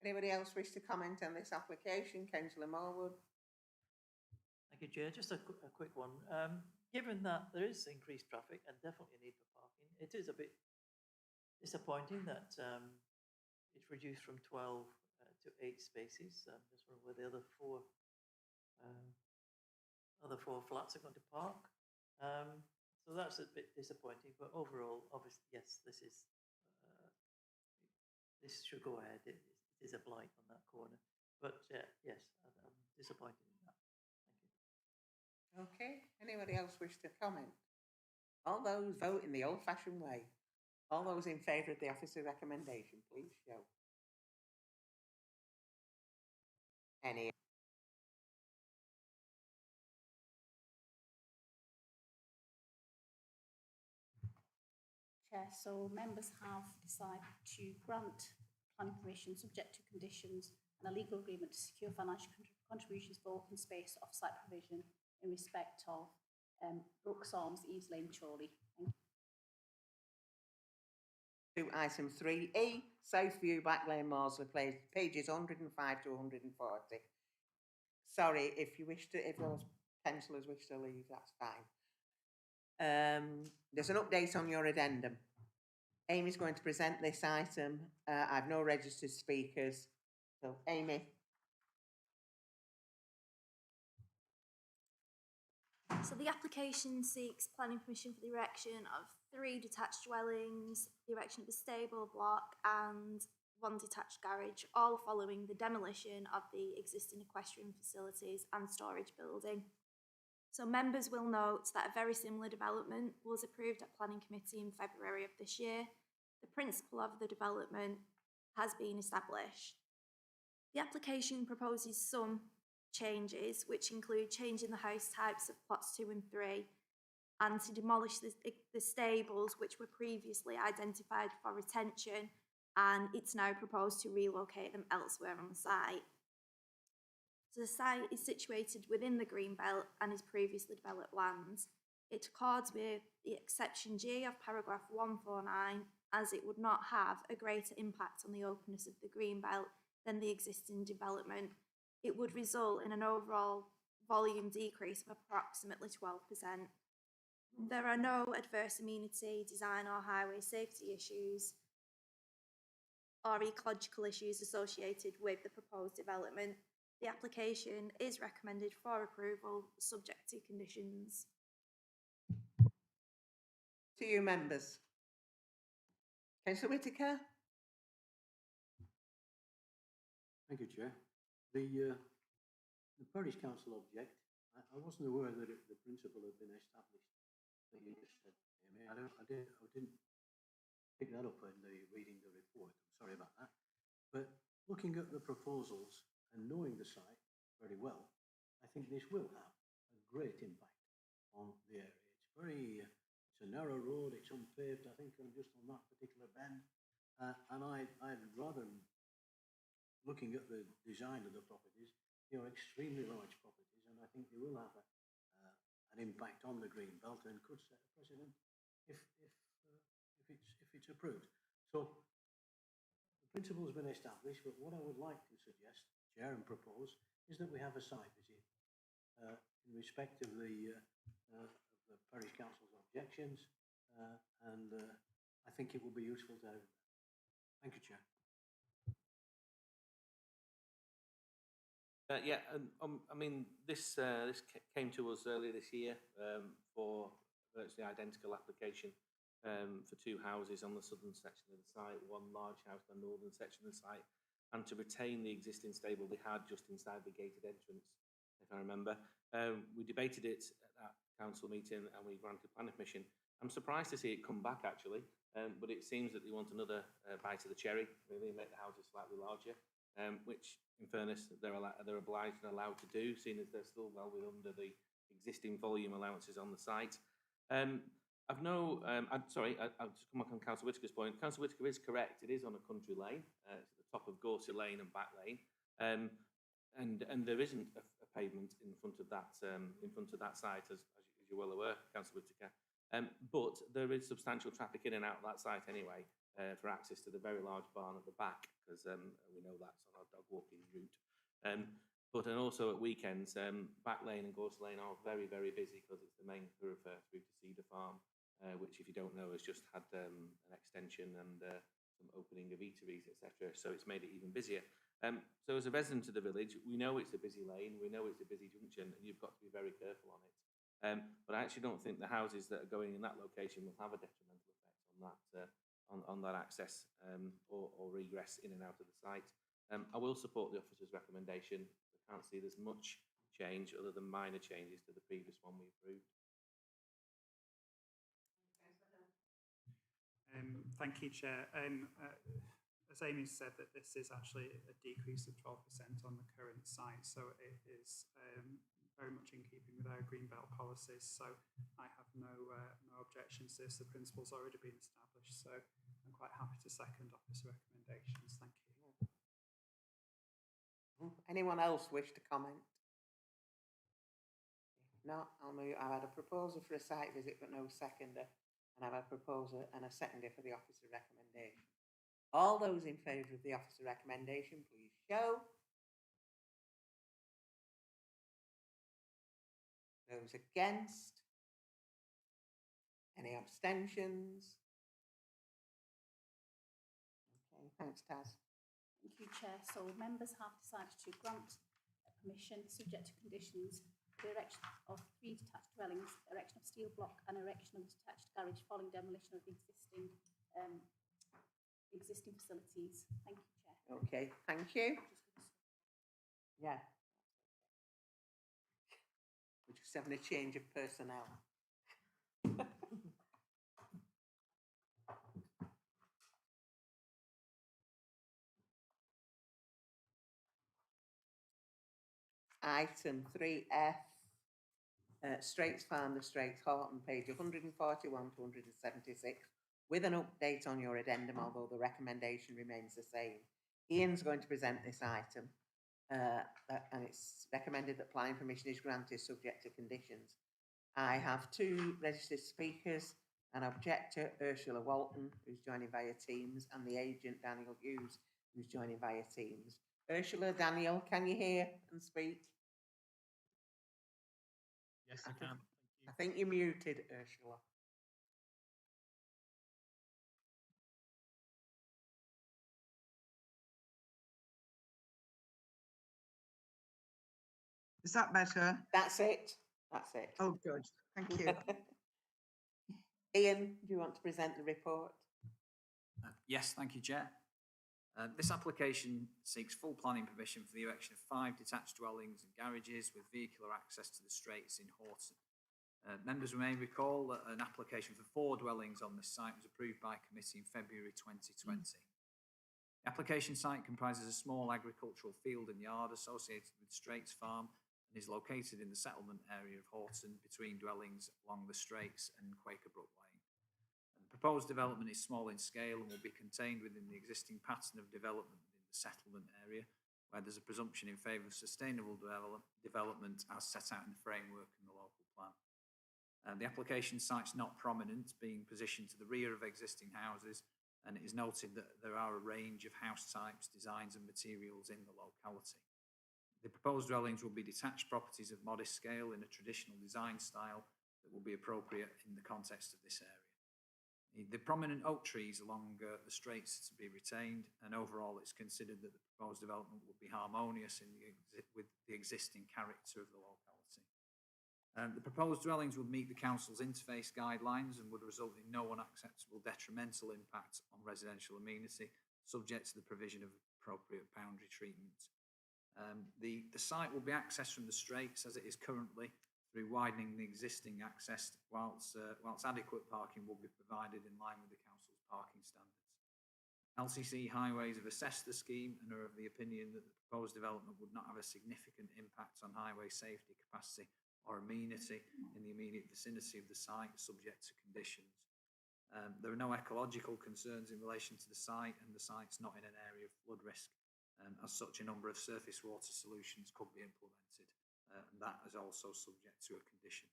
Anybody else wish to comment on this application? Councillor Morwood. Thank you, Chair. Just a quick one. Given that there is increased traffic and definitely a need for parking, it is a bit disappointing that it's reduced from 12 to 8 spaces. Just wondering where the other four flats are going to park. So that's a bit disappointing. But overall, obviously, yes, this should go ahead. It is a blight on that corner. But yes, I'm disappointed in that. Okay. Anybody else wish to comment? All those vote in the old-fashioned way. All those in favour of the officer recommendation, please show. Any? Chair, so members have decided to grant planning permission subject to conditions and a legal agreement to secure financial contributions for open space off-site provision in respect of Brookes, Eaves, Chorley. To item 3E, Southview, Back Lane, Mawdesley, pages 105 to 140. Sorry, if those councillors wish to leave, that's fine. There's an update on your addendum. Amy's going to present this item. I've no registered speakers. So, Amy. So the application seeks planning permission for the erection of 3 detached dwellings, the erection of a stable block and 1 detached garage, all following the demolition of the existing equestrian facilities and storage building. So members will note that a very similar development was approved at Planning Committee in February of this year. The principle of the development has been established. The application proposes some changes, which include changing the house types of plots 2 and 3 and to demolish the stables which were previously identified for retention, and it's now proposed to relocate them elsewhere on the site. So the site is situated within the green belt and is previously developed lands. It accords with the exception G of paragraph 149, as it would not have a greater impact on the openness of the green belt than the existing development, it would result in an overall volume decrease of approximately 12%. There are no adverse amenity, design or highway safety issues or ecological issues associated with the proposed development. The application is recommended for approval, subject to conditions. To you members. Councillor Whittaker? Thank you, Chair. The Parish Council object, I wasn't aware that the principle had been established that you just said. I didn't pick that up when reading the report. I'm sorry about that. But looking at the proposals and knowing the site very well, I think this will have a great impact on the area. It's a narrow road, it's unpaved, I think, just on that particular bend. And I'd rather, looking at the design of the properties, they are extremely large properties, and I think they will have an impact on the green belt and could set a precedent if it's approved. So the principle has been established, but what I would like to suggest, Chair, and propose is that we have a site visit in respect of the Parish Council's objections, and I think it will be useful to have. Thank you, Chair. Yeah, I mean, this came to us earlier this year for virtually identical application for two houses on the southern section of the site, one large house on the northern section of the site, and to retain the existing stable they had just inside the gated entrance, if I remember. We debated it at that council meeting and we granted planning permission. I'm surprised to see it come back actually, but it seems that they want another bite of the cherry, really, make the houses slightly larger. Which, in fairness, they're obliged and allowed to do, seeing as they're still well under the existing volume allowances on the site. I'll just come back on Councillor Whittaker's point. Councillor Whittaker is correct. It is on a country lane. It's at the top of Gorsey Lane and Back Lane, and there isn't a pavement in front of that site, as you're well aware, Councillor Whittaker. But there is substantial traffic in and out of that site anyway. For access to the very large barn at the back, because we know that's on our dog walking route. But also at weekends, Back Lane and Gorsey Lane are very, very busy because it's the main thoroughfare through to Cedar Farm, which, if you don't know, has just had an extension and some opening of eateries, etc. So it's made it even busier. So as a resident of the village, we know it's a busy lane, we know it's a busy junction, and you've got to be very careful on it. But I actually don't think the houses that are going in that location will have a detrimental effect on that. On that access or regress in and out of the site. I will support the officer's recommendation. I can't see there's much change other than minor changes to the previous one we approved. Thank you, Chair. As Amy said, that this is actually a decrease of 12% on the current site, so it is very much in keeping with our greenbelt policies. So I have no objections to this. The principle's already been established, so I'm quite happy to second officer recommendations. Thank you. Anyone else wish to comment? If not, I'll move. I've had a proposal for a site visit, but no seconder, and I've had a proposal and a seconder for the officer recommendation. All those in favour of the officer recommendation, please show. Those against? Any abstentions? Okay, thanks, Taz. Thank you, Chair. So members have decided to grant permission, subject to conditions, for the erection of 3 detached dwellings, erection of steel block and erection of detached garage following demolition of the existing facilities. Thank you, Chair. Okay, thank you. Yeah. We're just having a change of personnel. Item 3F, Straits Farm, the Straits, Hoghton, page 141 to 176, with an update on your addendum, although the recommendation remains the same. Ian's going to present this item, and it's recommended that planning permission is granted subject to conditions. I have 2 registered speakers, an objector, Ursula Walton, who's joining via Teams, and the agent, Daniel Hughes, who's joining via Teams. Ursula, Daniel, can you hear and speak? Yes, I can. I think you're muted, Ursula. Is that better? That's it. That's it. Oh, good. Thank you. Ian, do you want to present the report? Yes, thank you, Chair. This application seeks full planning permission for the erection of 5 detached dwellings and garages with vehicular access to the Straits in Hoghton. Members may recall that an application for 4 dwellings on this site was approved by committee in February 2020. The application site comprises a small agricultural field and yard associated with Straits Farm and is located in the settlement area of Hoghton between dwellings along the Straits and Quakerbrook Lane. The proposed development is small in scale and will be contained within the existing pattern of development within the settlement area, where there's a presumption in favour of sustainable development as set out in the framework and the local plan. The application site's not prominent, being positioned to the rear of existing houses, and it is noted that there are a range of house types, designs and materials in the locality. The proposed dwellings will be detached properties of modest scale in a traditional design style that will be appropriate in the context of this area. The prominent oak trees along the Straits to be retained, and overall it's considered that the proposed development will be harmonious with the existing character of the locality. The proposed dwellings would meet the council's interface guidelines and would result in no unacceptable detrimental impact on residential amenity, subject to the provision of appropriate boundary treatment. The site will be accessed from the Straits as it is currently, through widening the existing access, whilst adequate parking will be provided in line with the council's parking standards. LCC Highways have assessed the scheme and are of the opinion that the proposed development would not have a significant impact on highway safety, capacity or amenity in the immediate vicinity of the site, subject to conditions. There are no ecological concerns in relation to the site, and the site's not in an area of flood risk. As such, a number of surface water solutions could be implemented, and that is also subject to a condition.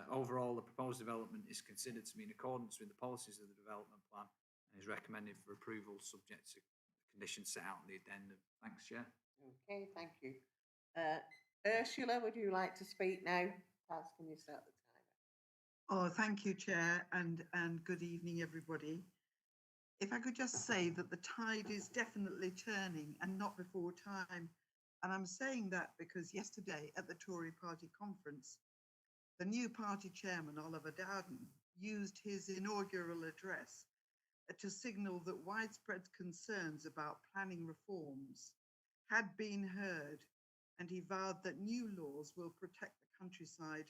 Overall, the proposed development is considered to be in accordance with the policies of the development plan and is recommended for approval subject to conditions set out in the addendum. Thanks, Chair. Okay, thank you. Ursula, would you like to speak now? Perhaps can you start the timer? Oh, thank you, Chair, and good evening, everybody. If I could just say that the tide is definitely turning and not before time. And I'm saying that because yesterday at the Tory party conference, the new party chairman, Oliver Dowden, used his inaugural address to signal that widespread concerns about planning reforms had been heard, and he vowed that new laws will protect the countryside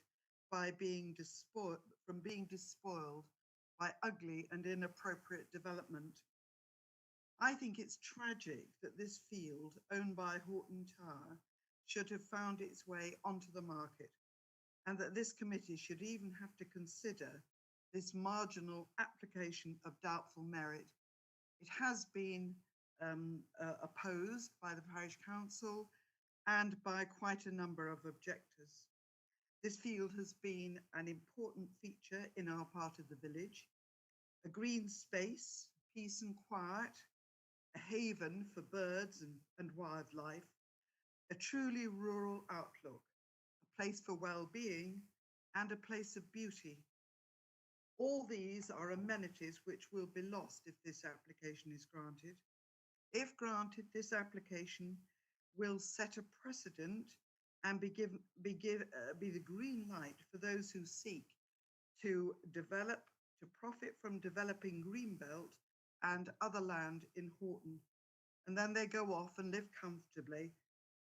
by from being despoiled by ugly and inappropriate development. I think it's tragic that this field, owned by Hoghton Tower, should have found its way onto the market, and that this committee should even have to consider this marginal application of doubtful merit. It has been opposed by the parish council and by quite a number of objectors. This field has been an important feature in our part of the village, a green space, peace and quiet, a haven for birds and wildlife, a truly rural outlook, a place for well-being and a place of beauty. All these are amenities which will be lost if this application is granted. If granted, this application will set a precedent and be the green light for those who seek to profit from developing Greenbelt and other land in Hoghton. And then they go off and live comfortably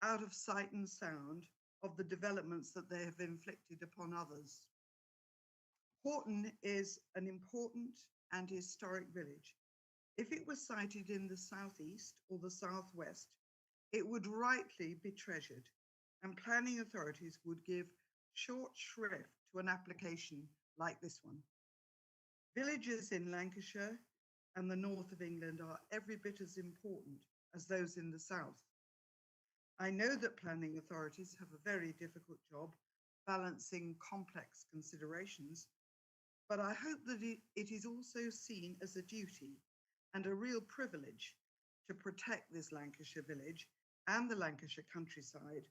out of sight and sound of the developments that they have inflicted upon others. Hoghton is an important and historic village. If it was sited in the southeast or the southwest, it would rightly be treasured, and planning authorities would give short shrift to an application like this one. Villages in Lancashire and the north of England are every bit as important as those in the south. I know that planning authorities have a very difficult job balancing complex considerations, but I hope that it is also seen as a duty and a real privilege to protect this Lancashire village and the Lancashire countryside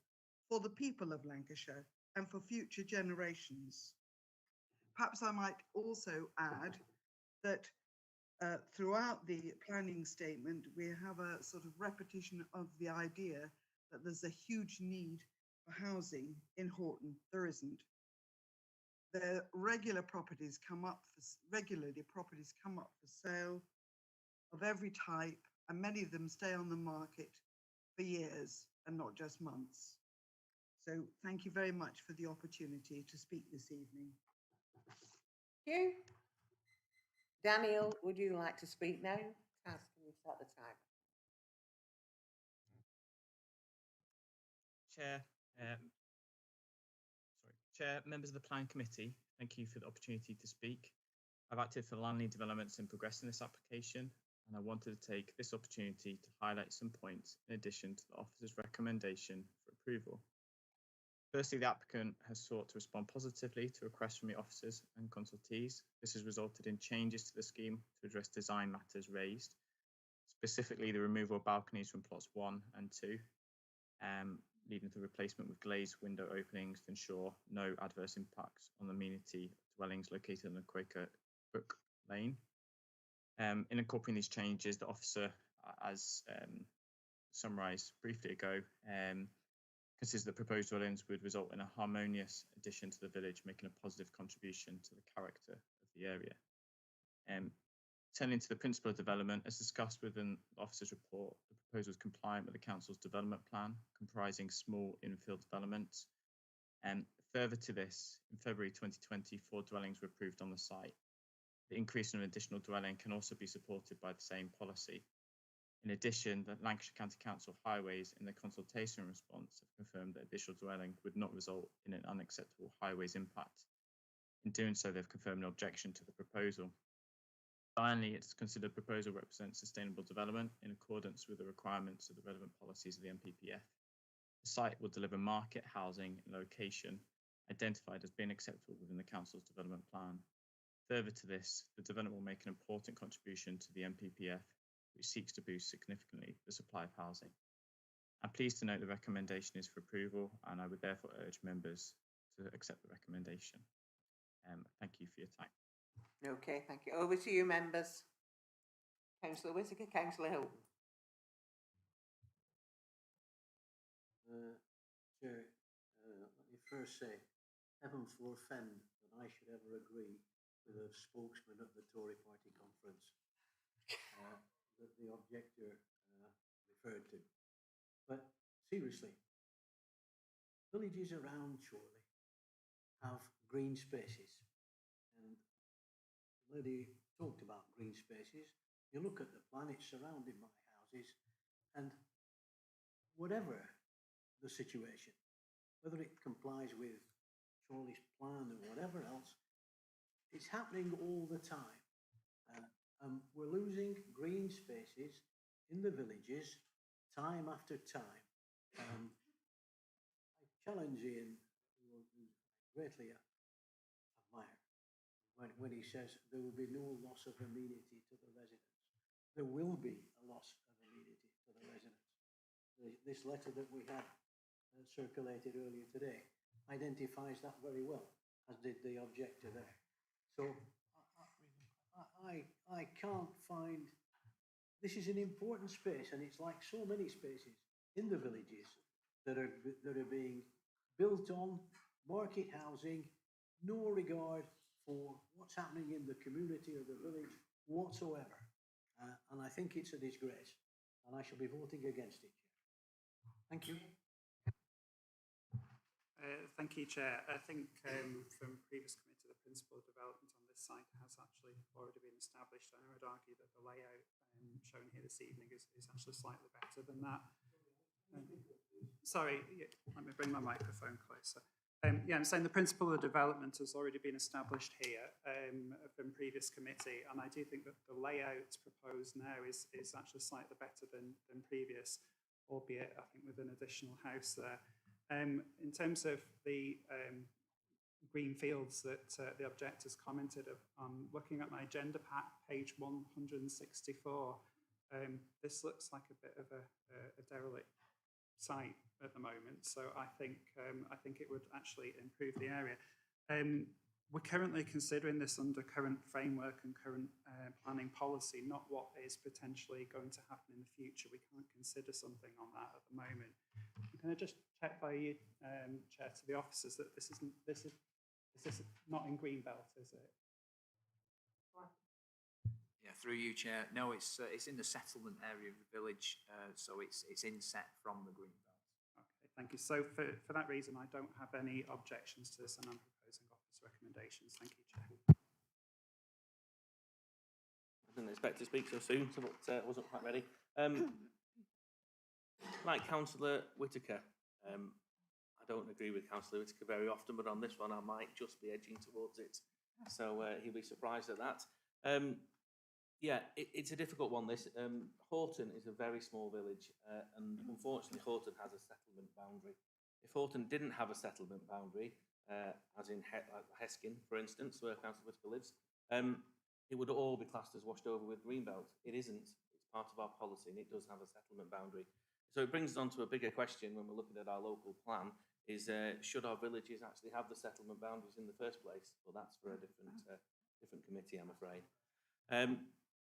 for the people of Lancashire and for future generations. Perhaps I might also add that throughout the planning statement, we have a sort of repetition of the idea that there's a huge need for housing in Hoghton. There isn't. There regularly properties come up for sale of every type, and many of them stay on the market for years and not just months. So thank you very much for the opportunity to speak this evening. Thank you. Daniel, would you like to speak now? Taz, can you start the time? Chair, members of the Planning Committee, thank you for the opportunity to speak. I've acted for land developments in progressing this application, and I wanted to take this opportunity to highlight some points in addition to the officer's recommendation for approval. Firstly, the applicant has sought to respond positively to requests from the officers and consultees. This has resulted in changes to the scheme to address design matters raised, specifically the removal of balconies from plots 1 and 2, leading to replacement with glazed window openings to ensure no adverse impacts on the amenity dwellings located on the Quaker Brook Lane. In incorporating these changes, the officer, as summarised briefly ago, considers the proposed dwellings would result in a harmonious addition to the village, making a positive contribution to the character of the area. Turning to the principle of development, as discussed within the officer's report, the proposal is compliant with the council's development plan, comprising small infill developments. Further to this, in February 2020, 4 dwellings were approved on the site. The increase in an additional dwelling can also be supported by the same policy. In addition, the Lancashire County Council Highways, in their consultation response, have confirmed that additional dwelling would not result in an unacceptable highways impact. In doing so, they've confirmed no objection to the proposal. Finally, it's considered the proposal represents sustainable development in accordance with the requirements of the relevant policies of the NPPF. The site will deliver market housing in a location identified as being acceptable within the council's development plan. Further to this, the development will make an important contribution to the NPPF, which seeks to boost significantly the supply of housing. I'm pleased to note the recommendation is for approval, and I would therefore urge members to accept the recommendation. Thank you for your time. Okay, thank you. Over to you, members. Councillor Whittaker, Councillor Hilton. Chair, let me first say, heaven forfend that I should ever agree with a spokesman at the Tory party conference that the objector referred to. But seriously, villages around Chorley have green spaces, and the lady talked about green spaces. You look at the plan, it's surrounding my houses, and whatever the situation, whether it complies with Chorley's plan or whatever else, it's happening all the time. We're losing green spaces in the villages time after time. I challenge Ian, who I greatly admire, when he says there will be no loss of amenity to the residents. There will be a loss of amenity to the residents. This letter that we had circulated earlier today identifies that very well, as did the objector there. So I can't find, this is an important space, and it's like so many spaces in the villages that are being built on market housing, no regard for what's happening in the community or the village whatsoever. And I think it's a disgrace, and I shall be voting against it. Thank you. Thank you, Chair. I think from previous committee, the principle of development on this site has actually already been established. I would argue that the layout shown here this evening is actually slightly better than that. Sorry, let me bring my microphone closer. Yeah, I'm saying the principle of development has already been established here from previous committee, and I do think that the layout proposed now is actually slightly better than previous, albeit I think with an additional house there. In terms of the green fields that the objectors commented on, looking at my agenda pack, page 164, this looks like a bit of a derelict site at the moment. So I think it would actually improve the area. We're currently considering this under current framework and current planning policy, not what is potentially going to happen in the future. We can't consider something on that at the moment. Can I just check by you, Chair, to the officers that this is not in Greenbelt, is it? Yeah, through you, Chair. No, it's in the settlement area of the village, so it's inset from the Greenbelt. Okay, thank you. So for that reason, I don't have any objections to this, and I'm proposing office recommendations. Thank you, Chair. I didn't expect to speak so soon, so but wasn't quite ready. Like Councillor Whitaker, I don't agree with Councillor Whitaker very often, but on this one I might just be edging towards it. So he'll be surprised at that. Yeah, it's a difficult one, this. Hoghton is a very small village, and unfortunately Hoghton has a settlement boundary. If Hoghton didn't have a settlement boundary, as in Heskin, for instance, where Councillor Whitaker lives, it would all be classed as washed over with Greenbelt. It isn't. It's part of our policy, and it does have a settlement boundary. So it brings us on to a bigger question when we're looking at our local plan, is should our villages actually have the settlement boundaries in the first place? Well, that's for a different committee, I'm afraid.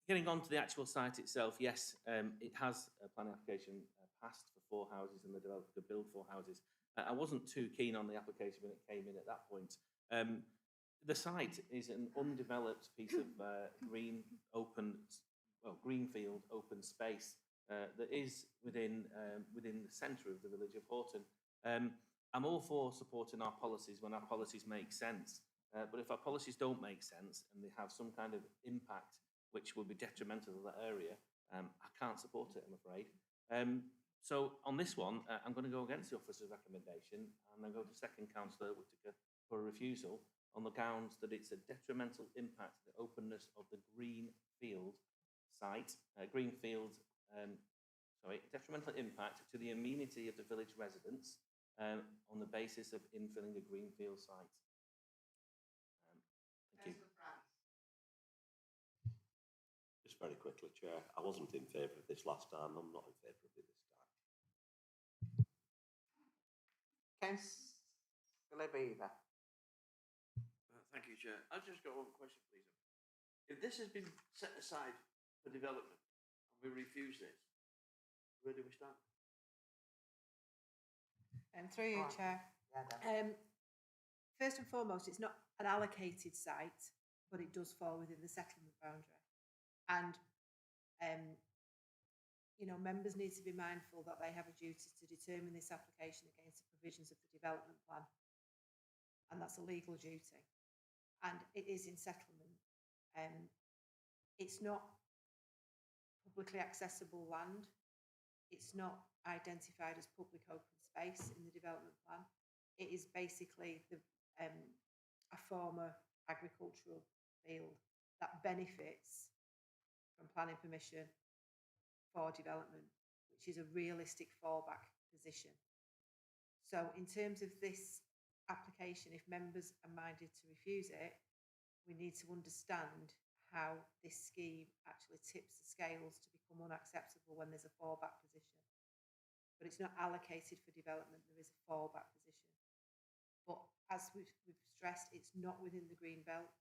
Getting on to the actual site itself, yes, it has a planning application passed for 4 houses, and the developer could build 4 houses. I wasn't too keen on the application when it came in at that point. The site is an undeveloped piece of greenfield open space that is within the centre of the village of Hoghton. I'm all for supporting our policies when our policies make sense, but if our policies don't make sense and they have some kind of impact which will be detrimental to that area, I can't support it, I'm afraid. So on this one, I'm going to go against the officer's recommendation, and I'm going to second Councillor Whitaker for a refusal on the grounds that it's a detrimental impact to the openness of the greenfield site, detrimental impact to the amenity of the village residents on the basis of infilling a greenfield site. Thank you. Just very quickly, Chair, I wasn't in favour of this last time. I'm not in favour of it this time. Councillor Beaver. Thank you, Chair. I've just got one question, please. If this has been set aside for development and we refuse this, where do we stand? Through you, Chair. First and foremost, it's not an allocated site, but it does fall within the settlement boundary. And, members need to be mindful that they have a duty to determine this application against the provisions of the development plan. And that's a legal duty. And it is in settlement. It's not publicly accessible land. It's not identified as public open space in the development plan. It is basically a former agricultural field that benefits from planning permission for development, which is a realistic fallback position. So in terms of this application, if members are minded to refuse it, we need to understand how this scheme actually tips the scales to become unacceptable when there's a fallback position. But it's not allocated for development, there is a fallback position. But as we've stressed, it's not within the green belt.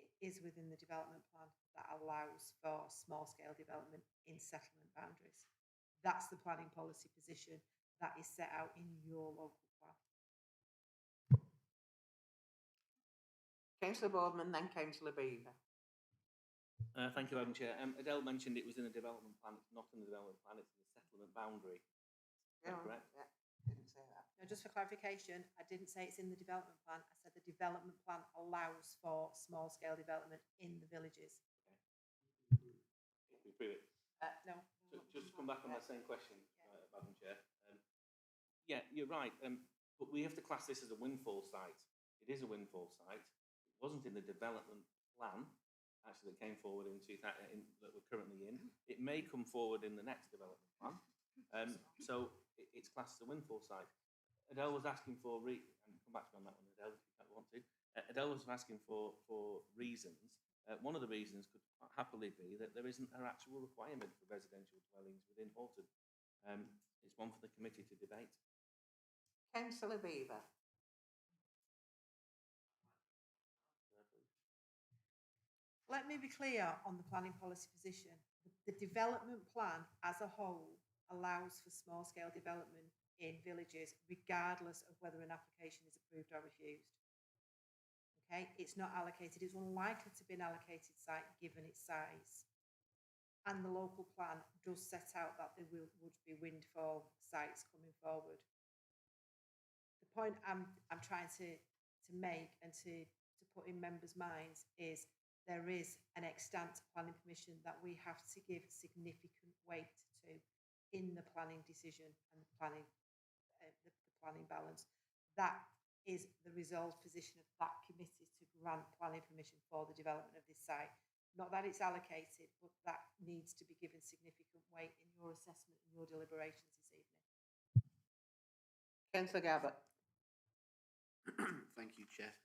It is within the development plan that allows for small-scale development in settlement boundaries. That's the planning policy position that is set out in your local plan. Councillor Boardman, then Councillor Beaver. Thank you, Madam Chair. Adele mentioned it was in a development plan. It's not in the development plan, it's in the settlement boundary. Yeah, correct? Yeah, didn't say that. Now, just for clarification, I didn't say it's in the development plan. I said the development plan allows for small-scale development in the villages. We prove it. No. Just to come back on that same question, Madam Chair. Yeah, you're right, but we have to class this as a windfall site. It is a windfall site. It wasn't in the development plan. Actually, it came forward that we're currently in. It may come forward in the next development plan. So it's classed as a windfall site. Adele was asking for, and come back to me on that one, Adele, if you want to. Adele was asking for reasons. One of the reasons could happily be that there isn't an actual requirement for residential dwellings within Hoghton. It's one for the committee to debate. Councillor Beaver. Let me be clear on the planning policy position. The development plan as a whole allows for small scale development in villages regardless of whether an application is approved or refused. Okay, it's not allocated, it's unlikely to be an allocated site given its size. And the local plan does set out that there would be windfall sites coming forward. The point I'm trying to make and to put in members' minds is there is an extant planning permission that we have to give significant weight to in the planning decision and the planning balance. That is the resolved position of that committee to grant planning permission for the development of this site. Not that it's allocated, but that needs to be given significant weight in your assessment and your deliberations this evening. Councillor Gabbard. Thank you, Chair.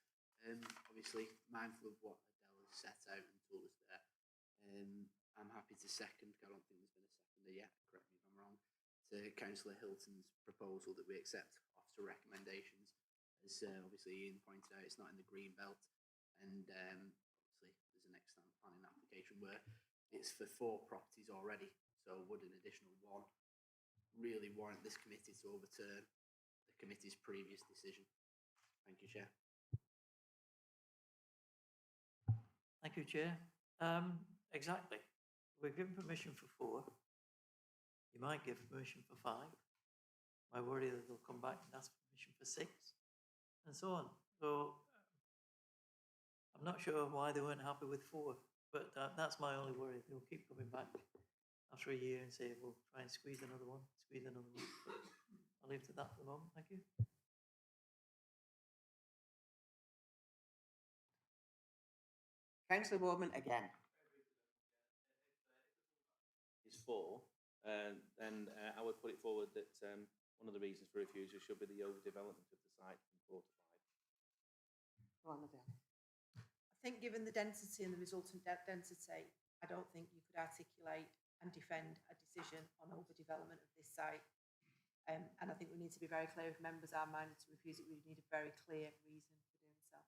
Obviously, mindful of what Adele has set out and told us there, I'm happy to second, I don't think there's been a seconder yet, correct me if I'm wrong, to Councillor Hilton's proposal that we accept officer recommendations. As obviously Ian pointed out, it's not in the green belt, and obviously there's an extant planning application where it's for 4 properties already, so would an additional 1 really warrant this committee to overturn the committee's previous decision? Thank you, Chair. Thank you, Chair. Exactly. We're given permission for 4. You might give permission for 5. I worry that they'll come back and ask permission for 6, and so on. So I'm not sure why they weren't happy with 4, but that's my only worry. They'll keep coming back after a year and say, we'll try and squeeze another one. But I'll leave it at that for the moment. Thank you. Councillor Boardman again. Is 4, then I would put it forward that one of the reasons for refusal should be the overdevelopment of the site from 4 to 5. Go on, Adele. I think given the density and the resultant density, I don't think you could articulate and defend a decision on overdevelopment of this site. And I think we need to be very clear if members are minded to refuse it, we need a very clear reason for doing so.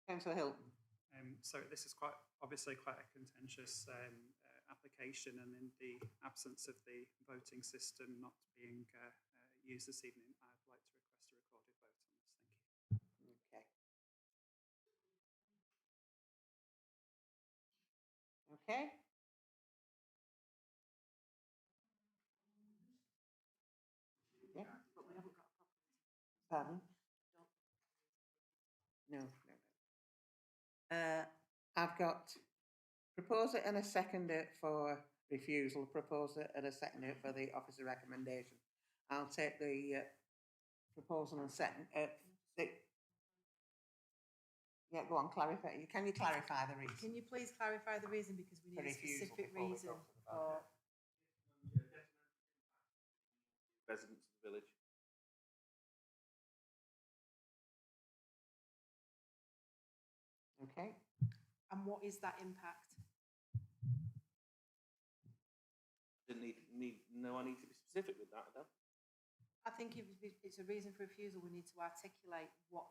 Councillor Hilton. So this is obviously quite a contentious application, and in the absence of the voting system not being used this evening, I'd like to request a recorded vote on this. Thank you. Okay. Okay. Yeah. But we haven't got a proper. Pardon? No. I've got proposer and a seconder for refusal, proposer and a seconder for the officer recommendation. I'll take the proposal and second. Yeah, go on, clarify. Can you clarify the reason? Can you please clarify the reason, because we need a specific reason for. Residents of the village. Okay. And what is that impact? I need to be specific with that, Adele. I think if it's a reason for refusal, we need to articulate what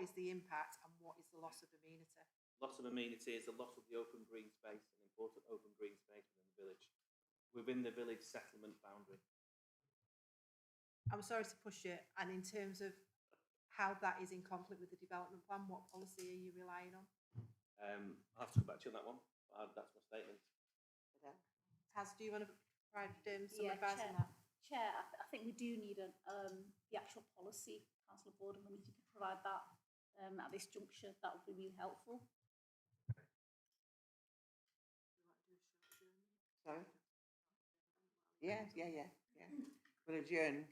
is the impact and what is the loss of amenity. Loss of amenity is the loss of the open green space, an important open green space within the village settlement boundary. I'm sorry to push it, and in terms of how that is in conflict with the development plan, what policy are you relying on? I'll have to come back to you on that one. That's my statement. Taz, do you want to provide some Yeah, advice Chair. on that? Chair, I think we do need the actual policy, Councillor Boardman. If you could provide that at this juncture, that would be really helpful. Sorry? Yeah. We'll adjourn.